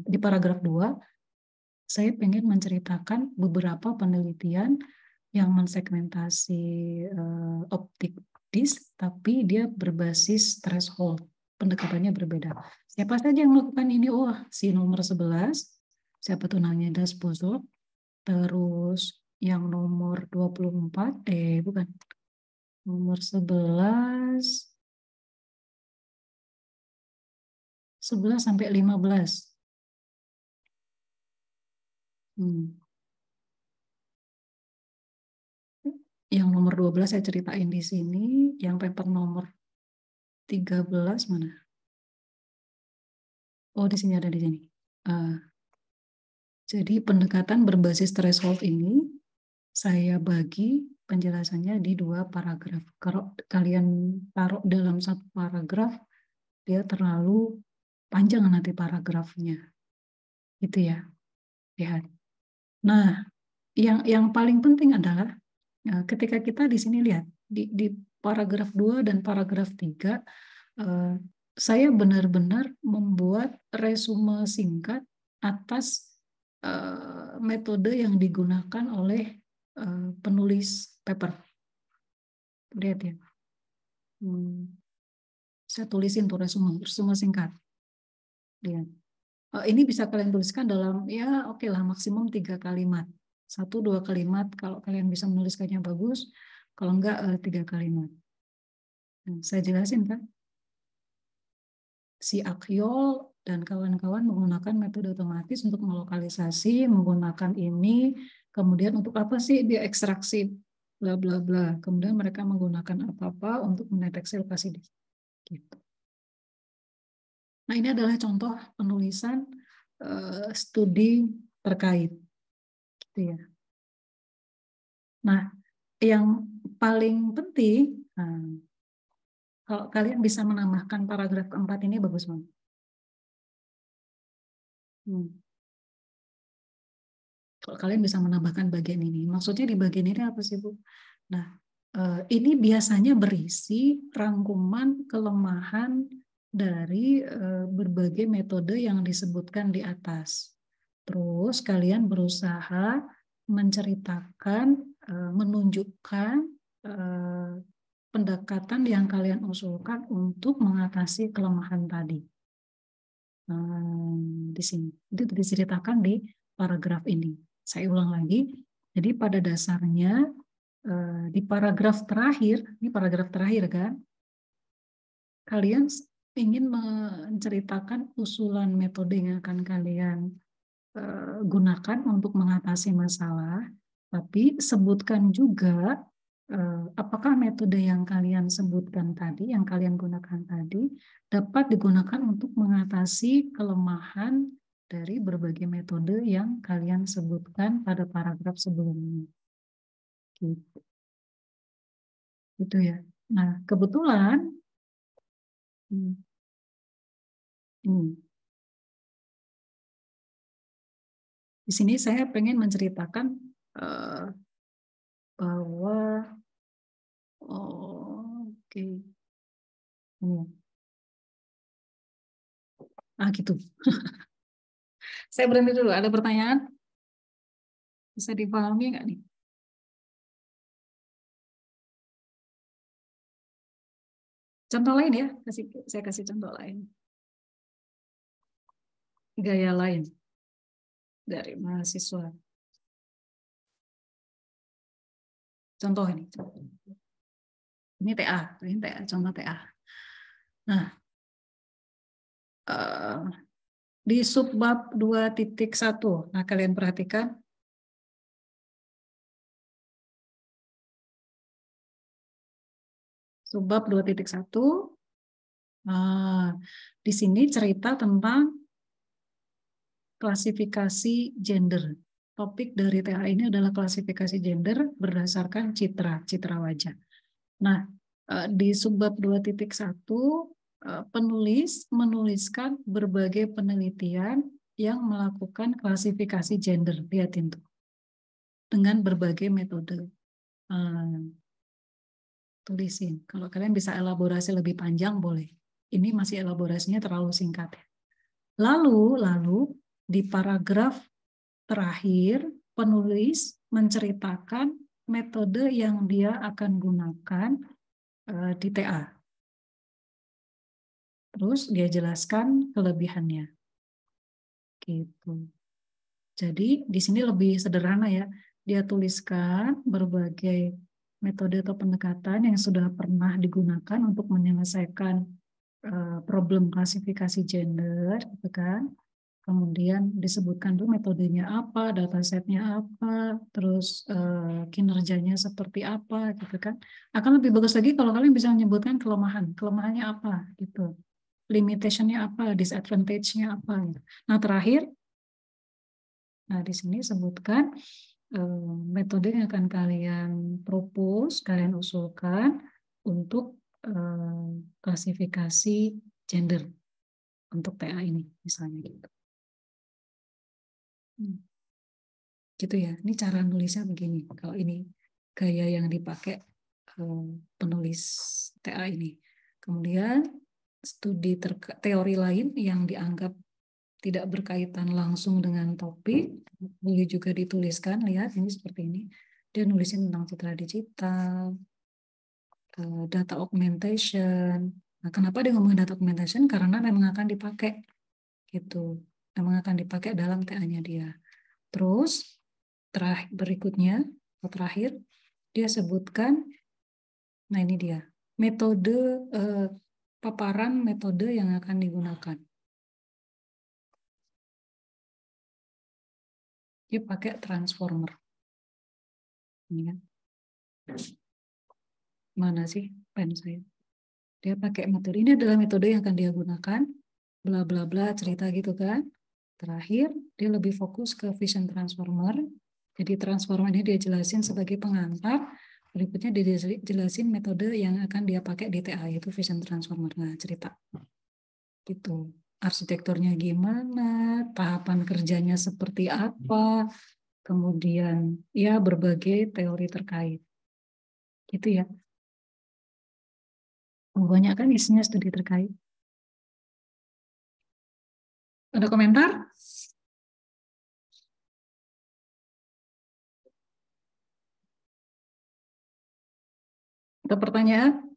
di paragraf 2, saya pengen menceritakan beberapa penelitian yang mensegmentasi optik disk, tapi dia berbasis threshold. Pendekatannya berbeda. Siapa saja yang melakukan ini? Si nomor 11, siapa tuh namanya, Dasbozov. Terus yang nomor 24, bukan. Nomor 11 sampai 15. Yang nomor 12 saya ceritain di sini, yang paper nomor 13 mana? Di sini ada di sini. Jadi pendekatan berbasis threshold ini saya bagi penjelasannya di 2 paragraf. Kalau kalian taruh dalam 1 paragraf, dia terlalu panjang nanti paragrafnya. Gitu ya. Lihat. Nah, yang paling penting adalah ketika kita di sini lihat di paragraf 2 dan paragraf 3, saya benar-benar membuat resume singkat atas metode yang digunakan oleh penulis paper. Lihat ya. Saya tulisin tuh resume singkat. Lihat. Ini bisa kalian tuliskan dalam ya oke lah maksimum 3 kalimat. 1-2 kalimat kalau kalian bisa menuliskannya bagus. Kalau enggak 3 kalimat. Nah, saya jelasin kan. Si Akyol dan kawan-kawan menggunakan metode otomatis untuk melokalisasi, menggunakan ini, kemudian untuk apa sih dia ekstraksi, bla bla bla. Kemudian mereka menggunakan apa-apa untuk mendeteksi lokasi gitu. Nah, ini adalah contoh penulisan studi terkait, gitu ya. Nah, yang paling penting, kalau kalian bisa menambahkan paragraf keempat ini bagus banget. Kalau kalian bisa menambahkan bagian ini, maksudnya di bagian ini apa sih, Bu? Nah, ini biasanya berisi rangkuman kelemahan dari berbagai metode yang disebutkan di atas. Terus kalian berusaha menceritakan, menunjukkan pendekatan yang kalian usulkan untuk mengatasi kelemahan tadi. Di sini itu diceritakan di paragraf ini. Saya ulang lagi. Jadi pada dasarnya di paragraf terakhir, ini paragraf terakhir kan, kalian ingin menceritakan usulan metode yang akan kalian gunakan untuk mengatasi masalah, tapi sebutkan juga apakah metode yang kalian sebutkan tadi, yang kalian gunakan tadi, dapat digunakan untuk mengatasi kelemahan dari berbagai metode yang kalian sebutkan pada paragraf sebelumnya. Gitu. Gitu ya. Nah, kebetulan di sini saya pengen menceritakan bahwa oke. Gitu. Saya berhenti dulu. Ada pertanyaan? Bisa dipahami nggak nih? Contoh lain ya, saya kasih contoh lain. Gaya lain dari mahasiswa. Contoh ini. Ini TA, contoh TA. Nah, di subbab 2.1, nah kalian perhatikan. Subbab 2.1, di sini cerita tentang klasifikasi gender. Topik dari TA ini adalah klasifikasi gender berdasarkan citra wajah. Nah, di subbab 2.1, penulis menuliskan berbagai penelitian yang melakukan klasifikasi gender. Lihatin tuh. Dengan berbagai metode. Tulisin. Kalau kalian bisa elaborasi lebih panjang, boleh. Ini masih elaborasinya terlalu singkat. Lalu di paragraf terakhir, penulis menceritakan metode yang dia akan gunakan di TA. Terus dia jelaskan kelebihannya. Gitu. Jadi di sini lebih sederhana ya. Dia tuliskan berbagai metode atau pendekatan yang sudah pernah digunakan untuk menyelesaikan problem klasifikasi gender, gitu kan. Kemudian disebutkan dulu metodenya apa, datasetnya apa, terus kinerjanya seperti apa, gitu kan. Akan lebih bagus lagi kalau kalian bisa menyebutkan kelemahannya apa, gitu. Limitationnya apa, disadvantage-nya apa. Gitu. Nah terakhir, di sini sebutkan metode yang akan kalian propose, kalian usulkan untuk klasifikasi gender untuk TA ini, misalnya gitu. Gitu ya. Ini cara nulisnya begini. Kalau ini gaya yang dipakai penulis TA ini. Kemudian studi teori lain yang dianggap tidak berkaitan langsung dengan topik boleh juga dituliskan. Lihat ini seperti ini. Dia nulisin tentang citra digital, data augmentation. Nah, kenapa dia ngomongin data augmentation? Karena memang akan dipakai gitu. Memang akan dipakai dalam TA-nya dia. Terus berikutnya atau terakhir dia sebutkan, nah ini dia metode paparan metode yang akan digunakan. Dia pakai transformer. Ini kan. Mana sih pen saya? Dia pakai metode, ini adalah metode yang akan dia gunakan, bla bla bla cerita gitu kan. Terakhir dia lebih fokus ke vision transformer. Jadi transformer ini dia jelasin sebagai pengantar. Berikutnya dia jelasin metode yang akan dia pakai di TA, yaitu vision transformer. Nah, cerita. Gitu. Arsitekturnya gimana, tahapan kerjanya seperti apa, kemudian ya berbagai teori terkait. Gitu ya. Banyak kan isinya studi terkait. Ada komentar? Ada pertanyaan?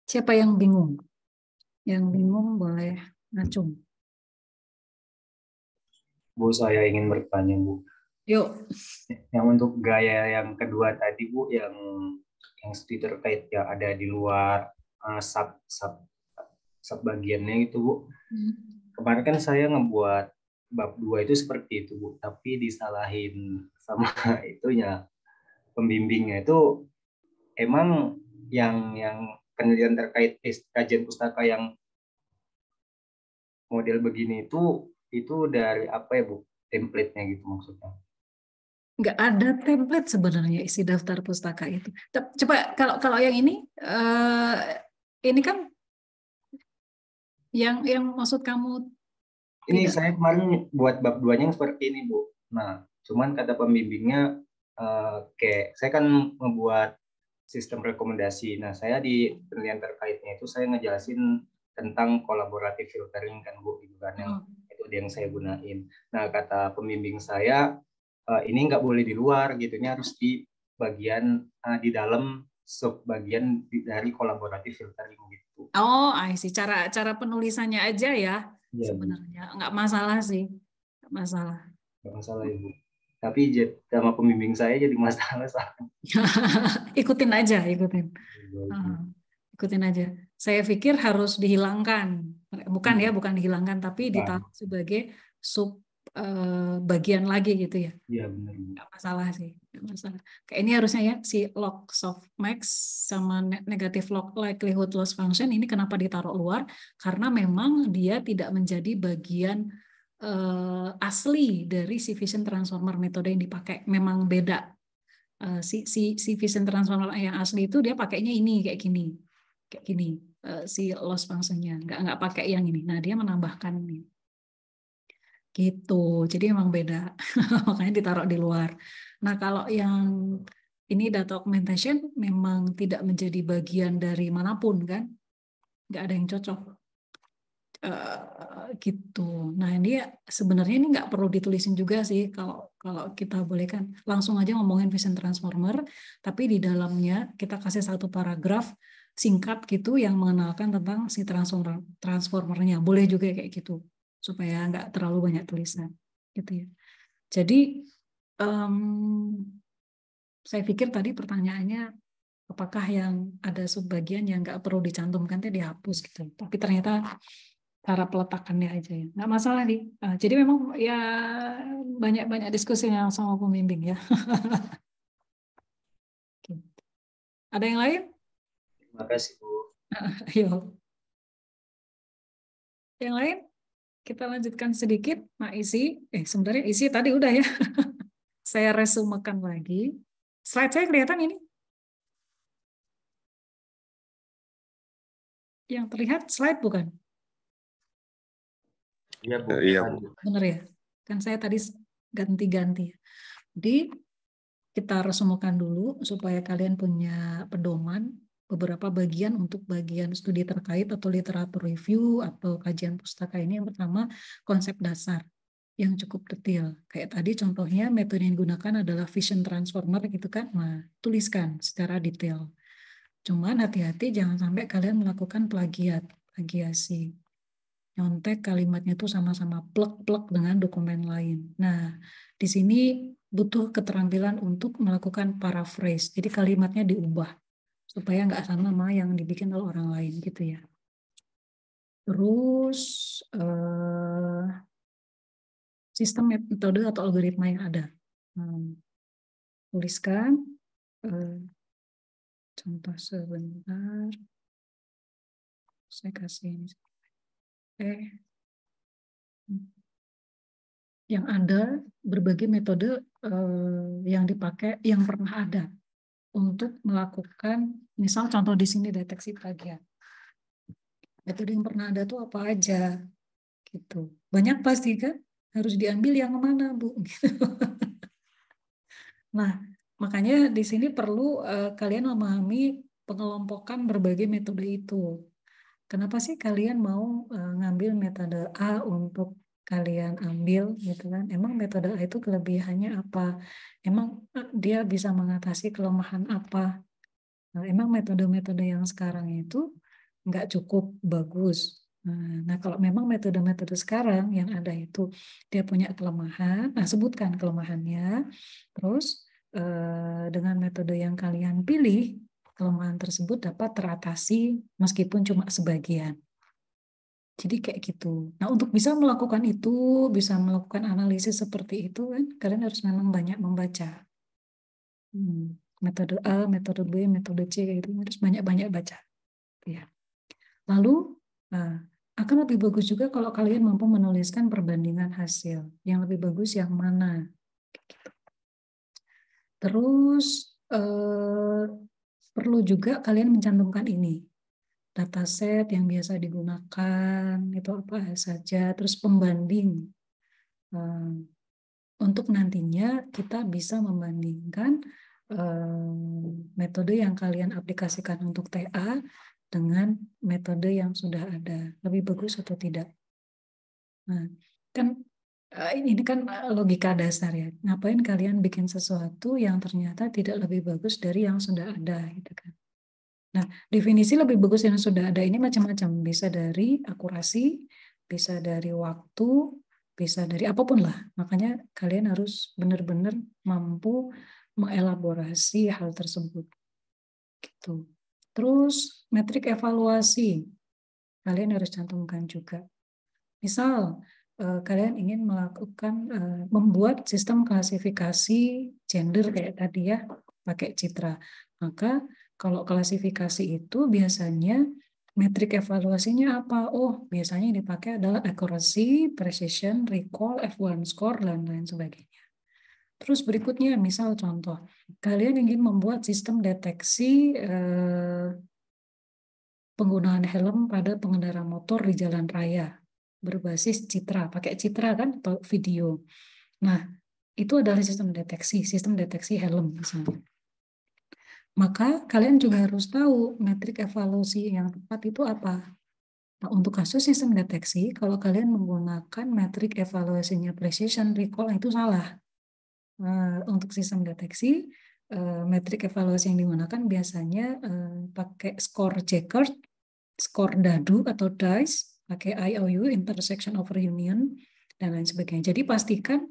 Siapa yang bingung? Yang bingung boleh ngacung. Bu, saya ingin bertanya, Bu. Yuk. Yang untuk gaya yang kedua tadi, Bu, yang studi terkait ya ada di luar sub bagiannya itu, Bu. Kemarin kan saya ngebuat bab 2 itu seperti itu, Bu, tapi disalahin sama itunya pembimbingnya itu emang yang penelitian terkait kajian pustaka yang model begini itu dari apa ya, Bu? Template-nya gitu maksudnya. Nggak ada template sebenarnya isi daftar pustaka itu. Coba kalau yang ini kan yang maksud kamu ini tidak. saya kemarin buat bab 2-nya seperti ini, Bu. Nah, cuman kata pembimbingnya kayak saya kan membuat sistem rekomendasi. Nah, saya di penelitian terkaitnya itu saya ngejelasin tentang kolaboratif filtering kan, Bu, gitu kan, yang metode yang saya gunain. Nah, kata pembimbing saya ini nggak boleh di luar gitu, ini harus di bagian di dalam sub bagian dari kolaboratif filtering gitu. Oh, I see. Cara penulisannya aja ya. Ya, sebenarnya nggak masalah sih, nggak masalah. nggak masalah, Ibu. Tapi sama pembimbing saya jadi masalah. Ikutin aja, ikutin. Ikutin aja. Saya pikir harus dihilangkan, bukan dihilangkan, tapi ditaruh sebagai sub bagian lagi gitu ya. Iya benar. Nggak masalah sih, nggak masalah. Kayak ini harusnya ya si log softmax sama negative log likelihood loss function ini kenapa ditaruh luar? Karena memang dia tidak menjadi bagian asli dari si vision transformer metode yang dipakai. Memang beda. Si vision transformer yang asli itu dia pakainya ini kayak gini si loss function-nya nggak pakai yang ini. Nah dia menambahkan ini gitu, jadi emang beda. Makanya ditaruh di luar. Nah kalau yang ini data augmentation memang tidak menjadi bagian dari manapun kan, nggak ada yang cocok. Gitu. Nah ini sebenarnya ini nggak perlu ditulisin juga sih kalau kita boleh kan langsung aja ngomongin vision transformer, tapi di dalamnya kita kasih satu paragraf singkat gitu yang mengenalkan tentang si transformernya. Boleh juga kayak gitu supaya nggak terlalu banyak tulisan gitu ya. Jadi saya pikir tadi pertanyaannya apakah yang ada subbagian yang nggak perlu dicantumkan itu dihapus gitu. Tapi ternyata cara peletakannya aja ya, nggak masalah nih. Jadi memang ya banyak diskusi yang sama pembimbing ya. Ada yang lain? Terima kasih, Bu. Ayo. Yang lain? kita lanjutkan sedikit. Nah, sebenarnya isi tadi udah ya. Saya resumekan lagi. Slide saya kelihatan ini? Yang terlihat slide bukan? Iya, Bu. Iya, Bu. Benar ya? Kan saya tadi ganti-ganti. Jadi kita resumekan dulu supaya kalian punya pedoman beberapa bagian untuk bagian studi terkait atau literatur review atau kajian pustaka ini. Yang pertama, konsep dasar yang cukup detail. Kayak tadi contohnya metode yang digunakan adalah vision transformer gitu kan. Nah, tuliskan secara detail. Cuman hati-hati jangan sampai kalian melakukan plagiasi. Nyontek kalimatnya itu sama-sama plek-plek dengan dokumen lain. Nah, di sini butuh keterampilan untuk melakukan paraphrase. Jadi kalimatnya diubah supaya nggak sama sama yang dibikin oleh orang lain gitu ya. Terus sistem metode atau algoritma yang ada. Tuliskan contoh sebentar. Saya kasih ini. Yang ada berbagai metode yang dipakai yang pernah ada untuk melakukan, misal contoh di sini deteksi plagiat. Metode yang pernah ada tuh apa aja gitu. Banyak pasti kan, harus diambil yang mana, Bu? Nah, makanya di sini perlu kalian memahami pengelompokan berbagai metode itu. Kenapa sih kalian mau ngambil metode A untuk kalian ambil gitu kan? Emang metode A itu kelebihannya apa? Emang dia bisa mengatasi kelemahan apa? Nah, emang metode-metode yang sekarang itu nggak cukup bagus. Nah, kalau memang metode-metode sekarang yang ada itu dia punya kelemahan, nah sebutkan kelemahannya. Terus dengan metode yang kalian pilih, kelemahan tersebut dapat teratasi meskipun cuma sebagian. Jadi kayak gitu. Nah, untuk bisa melakukan itu, bisa melakukan analisis seperti itu kan, kalian harus memang banyak membaca. Metode A, metode B, metode C kayak gitu harus banyak-banyak baca. Ya. Lalu, akan lebih bagus juga kalau kalian mampu menuliskan perbandingan hasil. Yang lebih bagus yang mana? Gitu. Terus perlu juga kalian mencantumkan ini, dataset yang biasa digunakan itu apa saja, terus pembanding untuk nantinya kita bisa membandingkan metode yang kalian aplikasikan untuk TA dengan metode yang sudah ada, lebih bagus atau tidak. Nah, kan ini kan logika dasar ya. Ngapain kalian bikin sesuatu yang ternyata tidak lebih bagus dari yang sudah ada, gitu kan? Nah, definisi lebih bagus yang sudah ada ini macam-macam. Bisa dari akurasi, bisa dari waktu, bisa dari apapun lah. Makanya kalian harus benar-benar mampu mengelaborasi hal tersebut. Gitu. Terus, metrik evaluasi. Kalian harus cantumkan juga. Misal, kalian ingin membuat sistem klasifikasi gender kayak tadi ya, pakai citra. Maka kalau klasifikasi itu biasanya metrik evaluasinya apa? Oh, biasanya yang dipakai adalah accuracy, precision, recall, F1 score, dan lain sebagainya. Terus berikutnya, misal contoh, kalian ingin membuat sistem deteksi penggunaan helm pada pengendara motor di jalan raya berbasis citra, pakai citra kan atau video. Nah, itu adalah sistem deteksi helm misalnya. Maka kalian juga harus tahu metrik evaluasi yang tepat itu apa. Nah, untuk kasus sistem deteksi, kalau kalian menggunakan metrik evaluasinya precision recall itu salah. Untuk sistem deteksi, metrik evaluasi yang digunakan biasanya pakai skor Jaccard, skor dadu atau DICE, pakai IOU, intersection over union, dan lain sebagainya. Jadi pastikan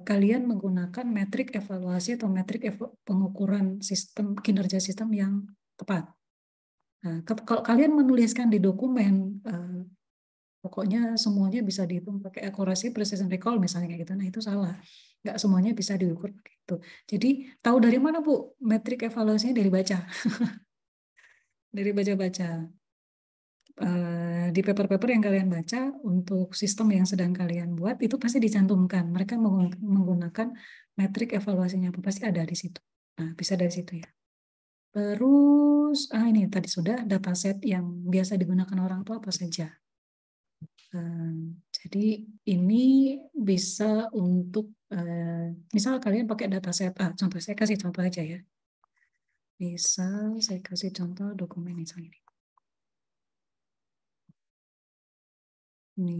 kalian menggunakan metrik evaluasi atau metrik pengukuran sistem kinerja sistem yang tepat. Nah, kalau kalian menuliskan di dokumen, pokoknya semuanya bisa dihitung pakai akurasi, precision recall misalnya kayak gitu, nah itu salah. Nggak semuanya bisa diukur begitu. Jadi tahu dari mana Bu? Metrik evaluasinya dari baca. Dari baca-baca. di paper-paper yang kalian baca untuk sistem yang sedang kalian buat itu pasti dicantumkan. Mereka menggunakan metrik evaluasinya apa pasti ada di situ. Nah, bisa dari situ ya. Terus ini tadi sudah dataset yang biasa digunakan orang tua apa saja. Jadi ini bisa untuk misal kalian pakai dataset contoh saya kasih contoh aja ya. Misal saya kasih contoh dokumen misalnya ini. Ini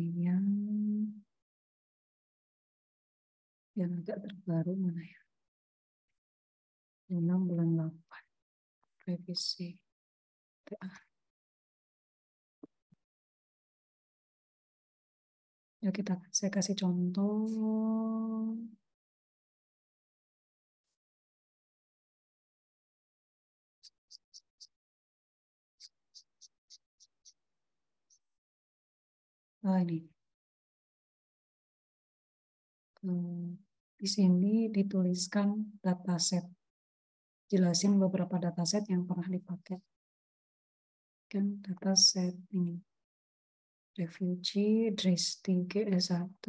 yang agak terbaru mana ya? 6 bulan 8 revisi TA. Ya saya kasih contoh. Ini. Di sini dituliskan dataset. Jelasin beberapa dataset yang pernah dipakai. Kan dataset ini. Refugee, DRIS 3, S1.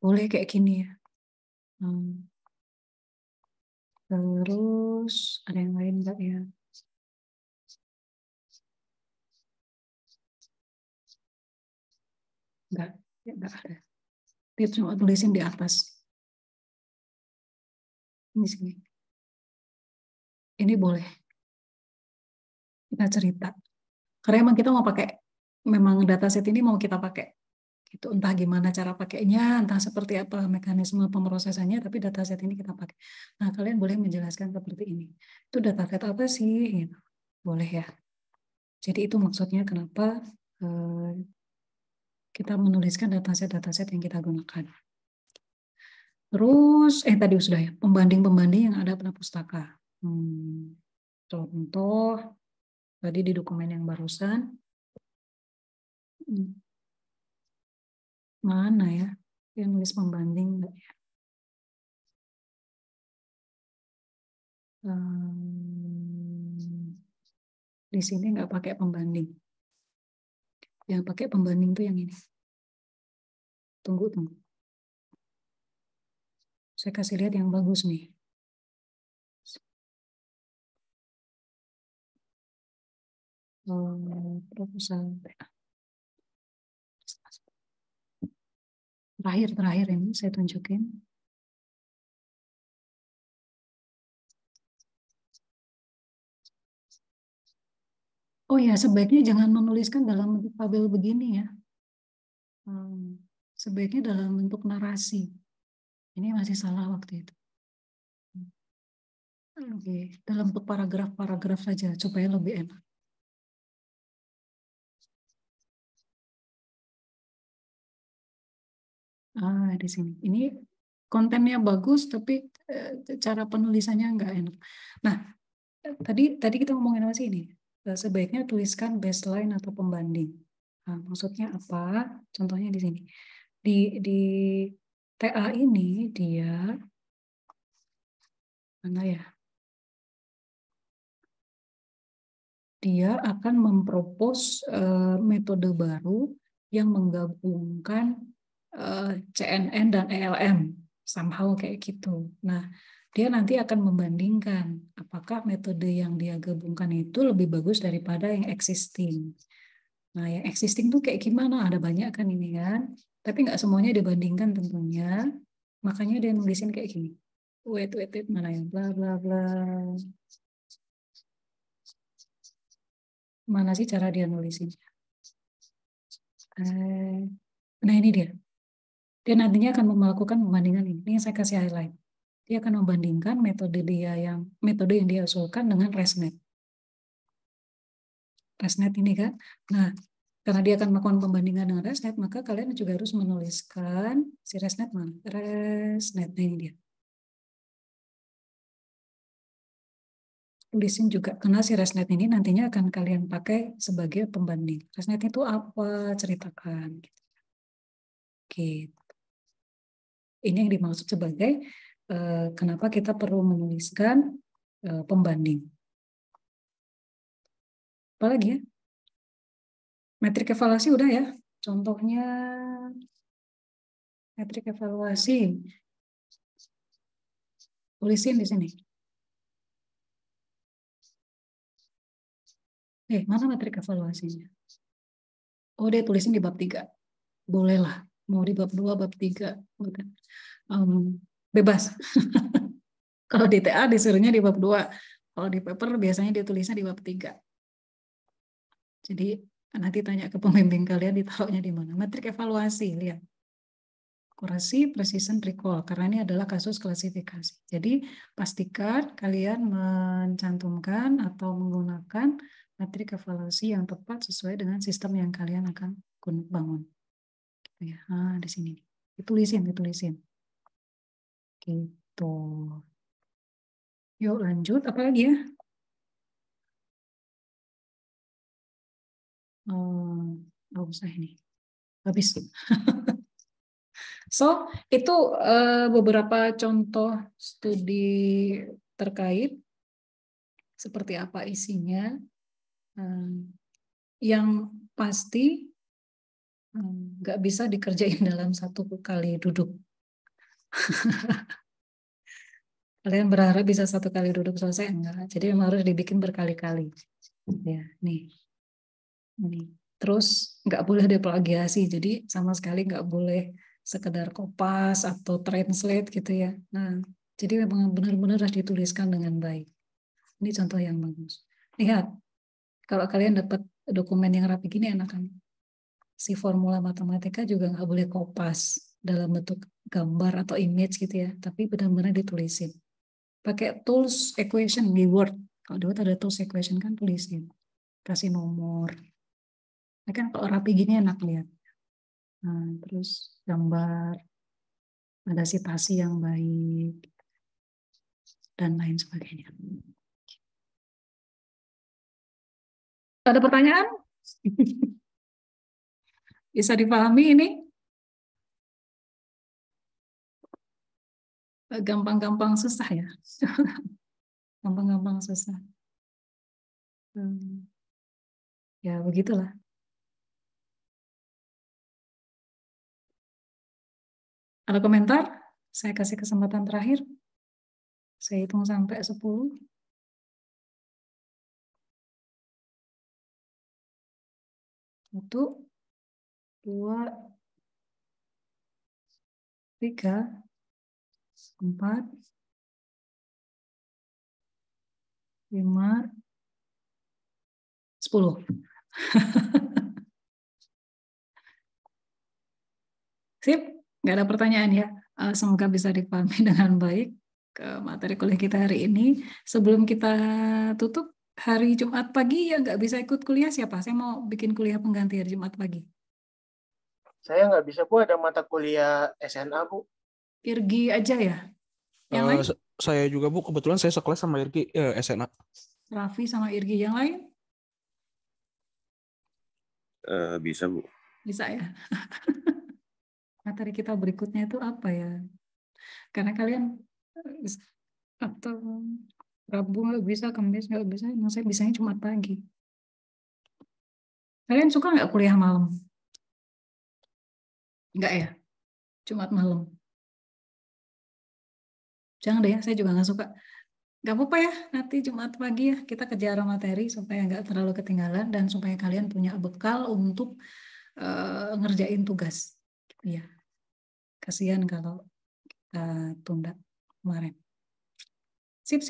Boleh kayak gini ya. Terus ada yang lain enggak ya? Enggak ada. Dia cuma tulisin di atas. Ini sini. Ini boleh. Kita cerita. Karena emang kita mau pakai, memang dataset ini mau kita pakai. Itu entah gimana cara pakainya, entah seperti apa mekanisme pemrosesannya, tapi dataset ini kita pakai. Nah, kalian boleh menjelaskan seperti ini. Itu dataset apa sih? Gitu. Boleh ya. Jadi itu maksudnya kenapa kita menuliskan dataset-dataset yang kita gunakan. Terus, tadi sudah ya, pembanding-pembanding yang ada pada pustaka. Contoh, tadi di dokumen yang barusan, mana ya, yang nulis pembanding enggak ya? Di sini nggak pakai pembanding. Yang pakai pembanding itu yang ini. Tunggu. Saya kasih lihat yang bagus nih. Proposal. Terakhir ini saya tunjukin. Oh ya, sebaiknya jangan menuliskan dalam bentuk tabel begini ya. Sebaiknya dalam bentuk narasi. Ini masih salah waktu itu. Oke, dalam bentuk paragraf-paragraf saja supaya lebih enak. Di sini. Ini kontennya bagus, tapi cara penulisannya nggak enak. Nah, tadi kita ngomongin apa sih ini? Sebaiknya tuliskan baseline atau pembanding. Nah, maksudnya apa? Contohnya di sini. Di TA ini dia mana ya? Dia akan mempropos metode baru yang menggabungkan CNN dan ELM, somehow kayak gitu. Nah, dia nanti akan membandingkan apakah metode yang dia gabungkan itu lebih bagus daripada yang existing. Nah, yang existing tuh kayak gimana? Ada banyak kan ini kan, tapi nggak semuanya dibandingkan tentunya. Makanya dia nulisin kayak gini. Wait, mana yang bla bla bla. Mana sih cara dia nulisin? Nah, ini dia. Dia nantinya akan melakukan pembandingan ini. Ini yang saya kasih highlight. Dia akan membandingkan metode yang dia usulkan dengan ResNet. ResNet ini kan. Nah, karena dia akan melakukan pembandingan dengan ResNet, maka kalian juga harus menuliskan si ResNet mana? ResNet, nah ini dia. Tulisin juga, karena si ResNet ini nantinya akan kalian pakai sebagai pembanding. ResNet itu apa? Ceritakan. Gitu. Ini yang dimaksud sebagai kenapa kita perlu menuliskan pembanding. Apalagi ya? Metrik evaluasi udah ya. Contohnya metrik evaluasi. Tulisin di sini. Mana metrik evaluasinya? Oh, dia tulisin di bab 3. Boleh lah. Mau di bab 2, bab 3. Bebas. Kalau di TA disuruhnya di bab 2. Kalau di paper biasanya dia tulisnya di bab 3. Jadi nanti tanya ke pembimbing kalian ditaruhnya di mana. Metrik evaluasi, lihat. Akurasi, precision, recall. Karena ini adalah kasus klasifikasi. Jadi pastikan kalian mencantumkan atau menggunakan metrik evaluasi yang tepat sesuai dengan sistem yang kalian akan bangun. Ya, di sini. Ditulisin. Gitu. Yuk lanjut, apa lagi ya? Nggak usah ini. Habis. So, itu beberapa contoh studi terkait seperti apa isinya. Yang pasti nggak bisa dikerjain dalam satu kali duduk. Kalian berharap bisa satu kali duduk selesai? Enggak. Jadi memang harus dibikin berkali-kali. Ya, nih. Ini. Terus nggak boleh deplagiasi. Jadi sama sekali nggak boleh sekedar kopas atau translate gitu ya. Nah, jadi memang benar-benar harus dituliskan dengan baik. Ini contoh yang bagus. Lihat, kalau kalian dapat dokumen yang rapi gini enak kan? Si formula matematika juga nggak boleh kopas dalam bentuk gambar atau image gitu ya, tapi benar-benar ditulisin. Pakai tools equation di Word. Kalau di Word ada tools equation kan tulisin. Kasih nomor. Nah, kan kalau rapi gini enak lihat. Nah, terus gambar, ada citasi yang baik, dan lain sebagainya. Ada pertanyaan? Bisa dipahami ini? Gampang-gampang susah ya? Gampang-gampang susah. Ya, begitulah. Ada komentar? Saya kasih kesempatan terakhir. Saya hitung sampai 10. 1, 2, 3, 4, 5, 10. Sip, nggak ada pertanyaan ya. Semoga bisa dipahami dengan baik ke materi kuliah kita hari ini. Sebelum kita tutup, hari Jumat pagi yang nggak bisa ikut kuliah siapa? Saya mau bikin kuliah pengganti hari Jumat pagi. Saya nggak bisa, Bu. Ada mata kuliah SNA, Bu. Irgi aja ya? Yang lain? Saya juga, Bu. Kebetulan saya sekelas sama Irgi SNA. Raffi sama Irgi. Yang lain? Bisa, Bu. Bisa ya? Materi kita berikutnya itu apa ya? Karena kalian atau Rabu nggak bisa, Kamis nggak bisa, saya bisanya Jumat pagi. Kalian suka nggak kuliah malam? Nggak ya? Jumat malam. Jangan deh ya, saya juga nggak suka. Nggak apa-apa ya, nanti Jumat pagi ya kita kejar materi supaya nggak terlalu ketinggalan dan supaya kalian punya bekal untuk ngerjain tugas. Ya, kasihan kalau kita tunda kemarin. Sip.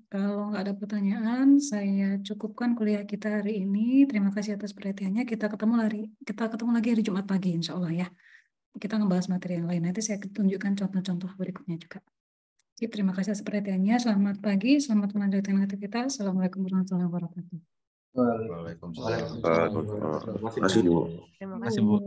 Kalau nggak ada pertanyaan, saya cukupkan kuliah kita hari ini. Terima kasih atas perhatiannya. Kita ketemu lagi hari Jumat pagi, insya Allah ya. Kita ngebahas materi yang lain. Nanti saya tunjukkan contoh-contoh berikutnya juga. Sip, terima kasih atas perhatiannya. Selamat pagi, selamat melanjutkan aktivitas. Assalamualaikum warahmatullahi wabarakatuh. Waalaikumsalam. Terima kasih, Bu. Terima kasih, Bu.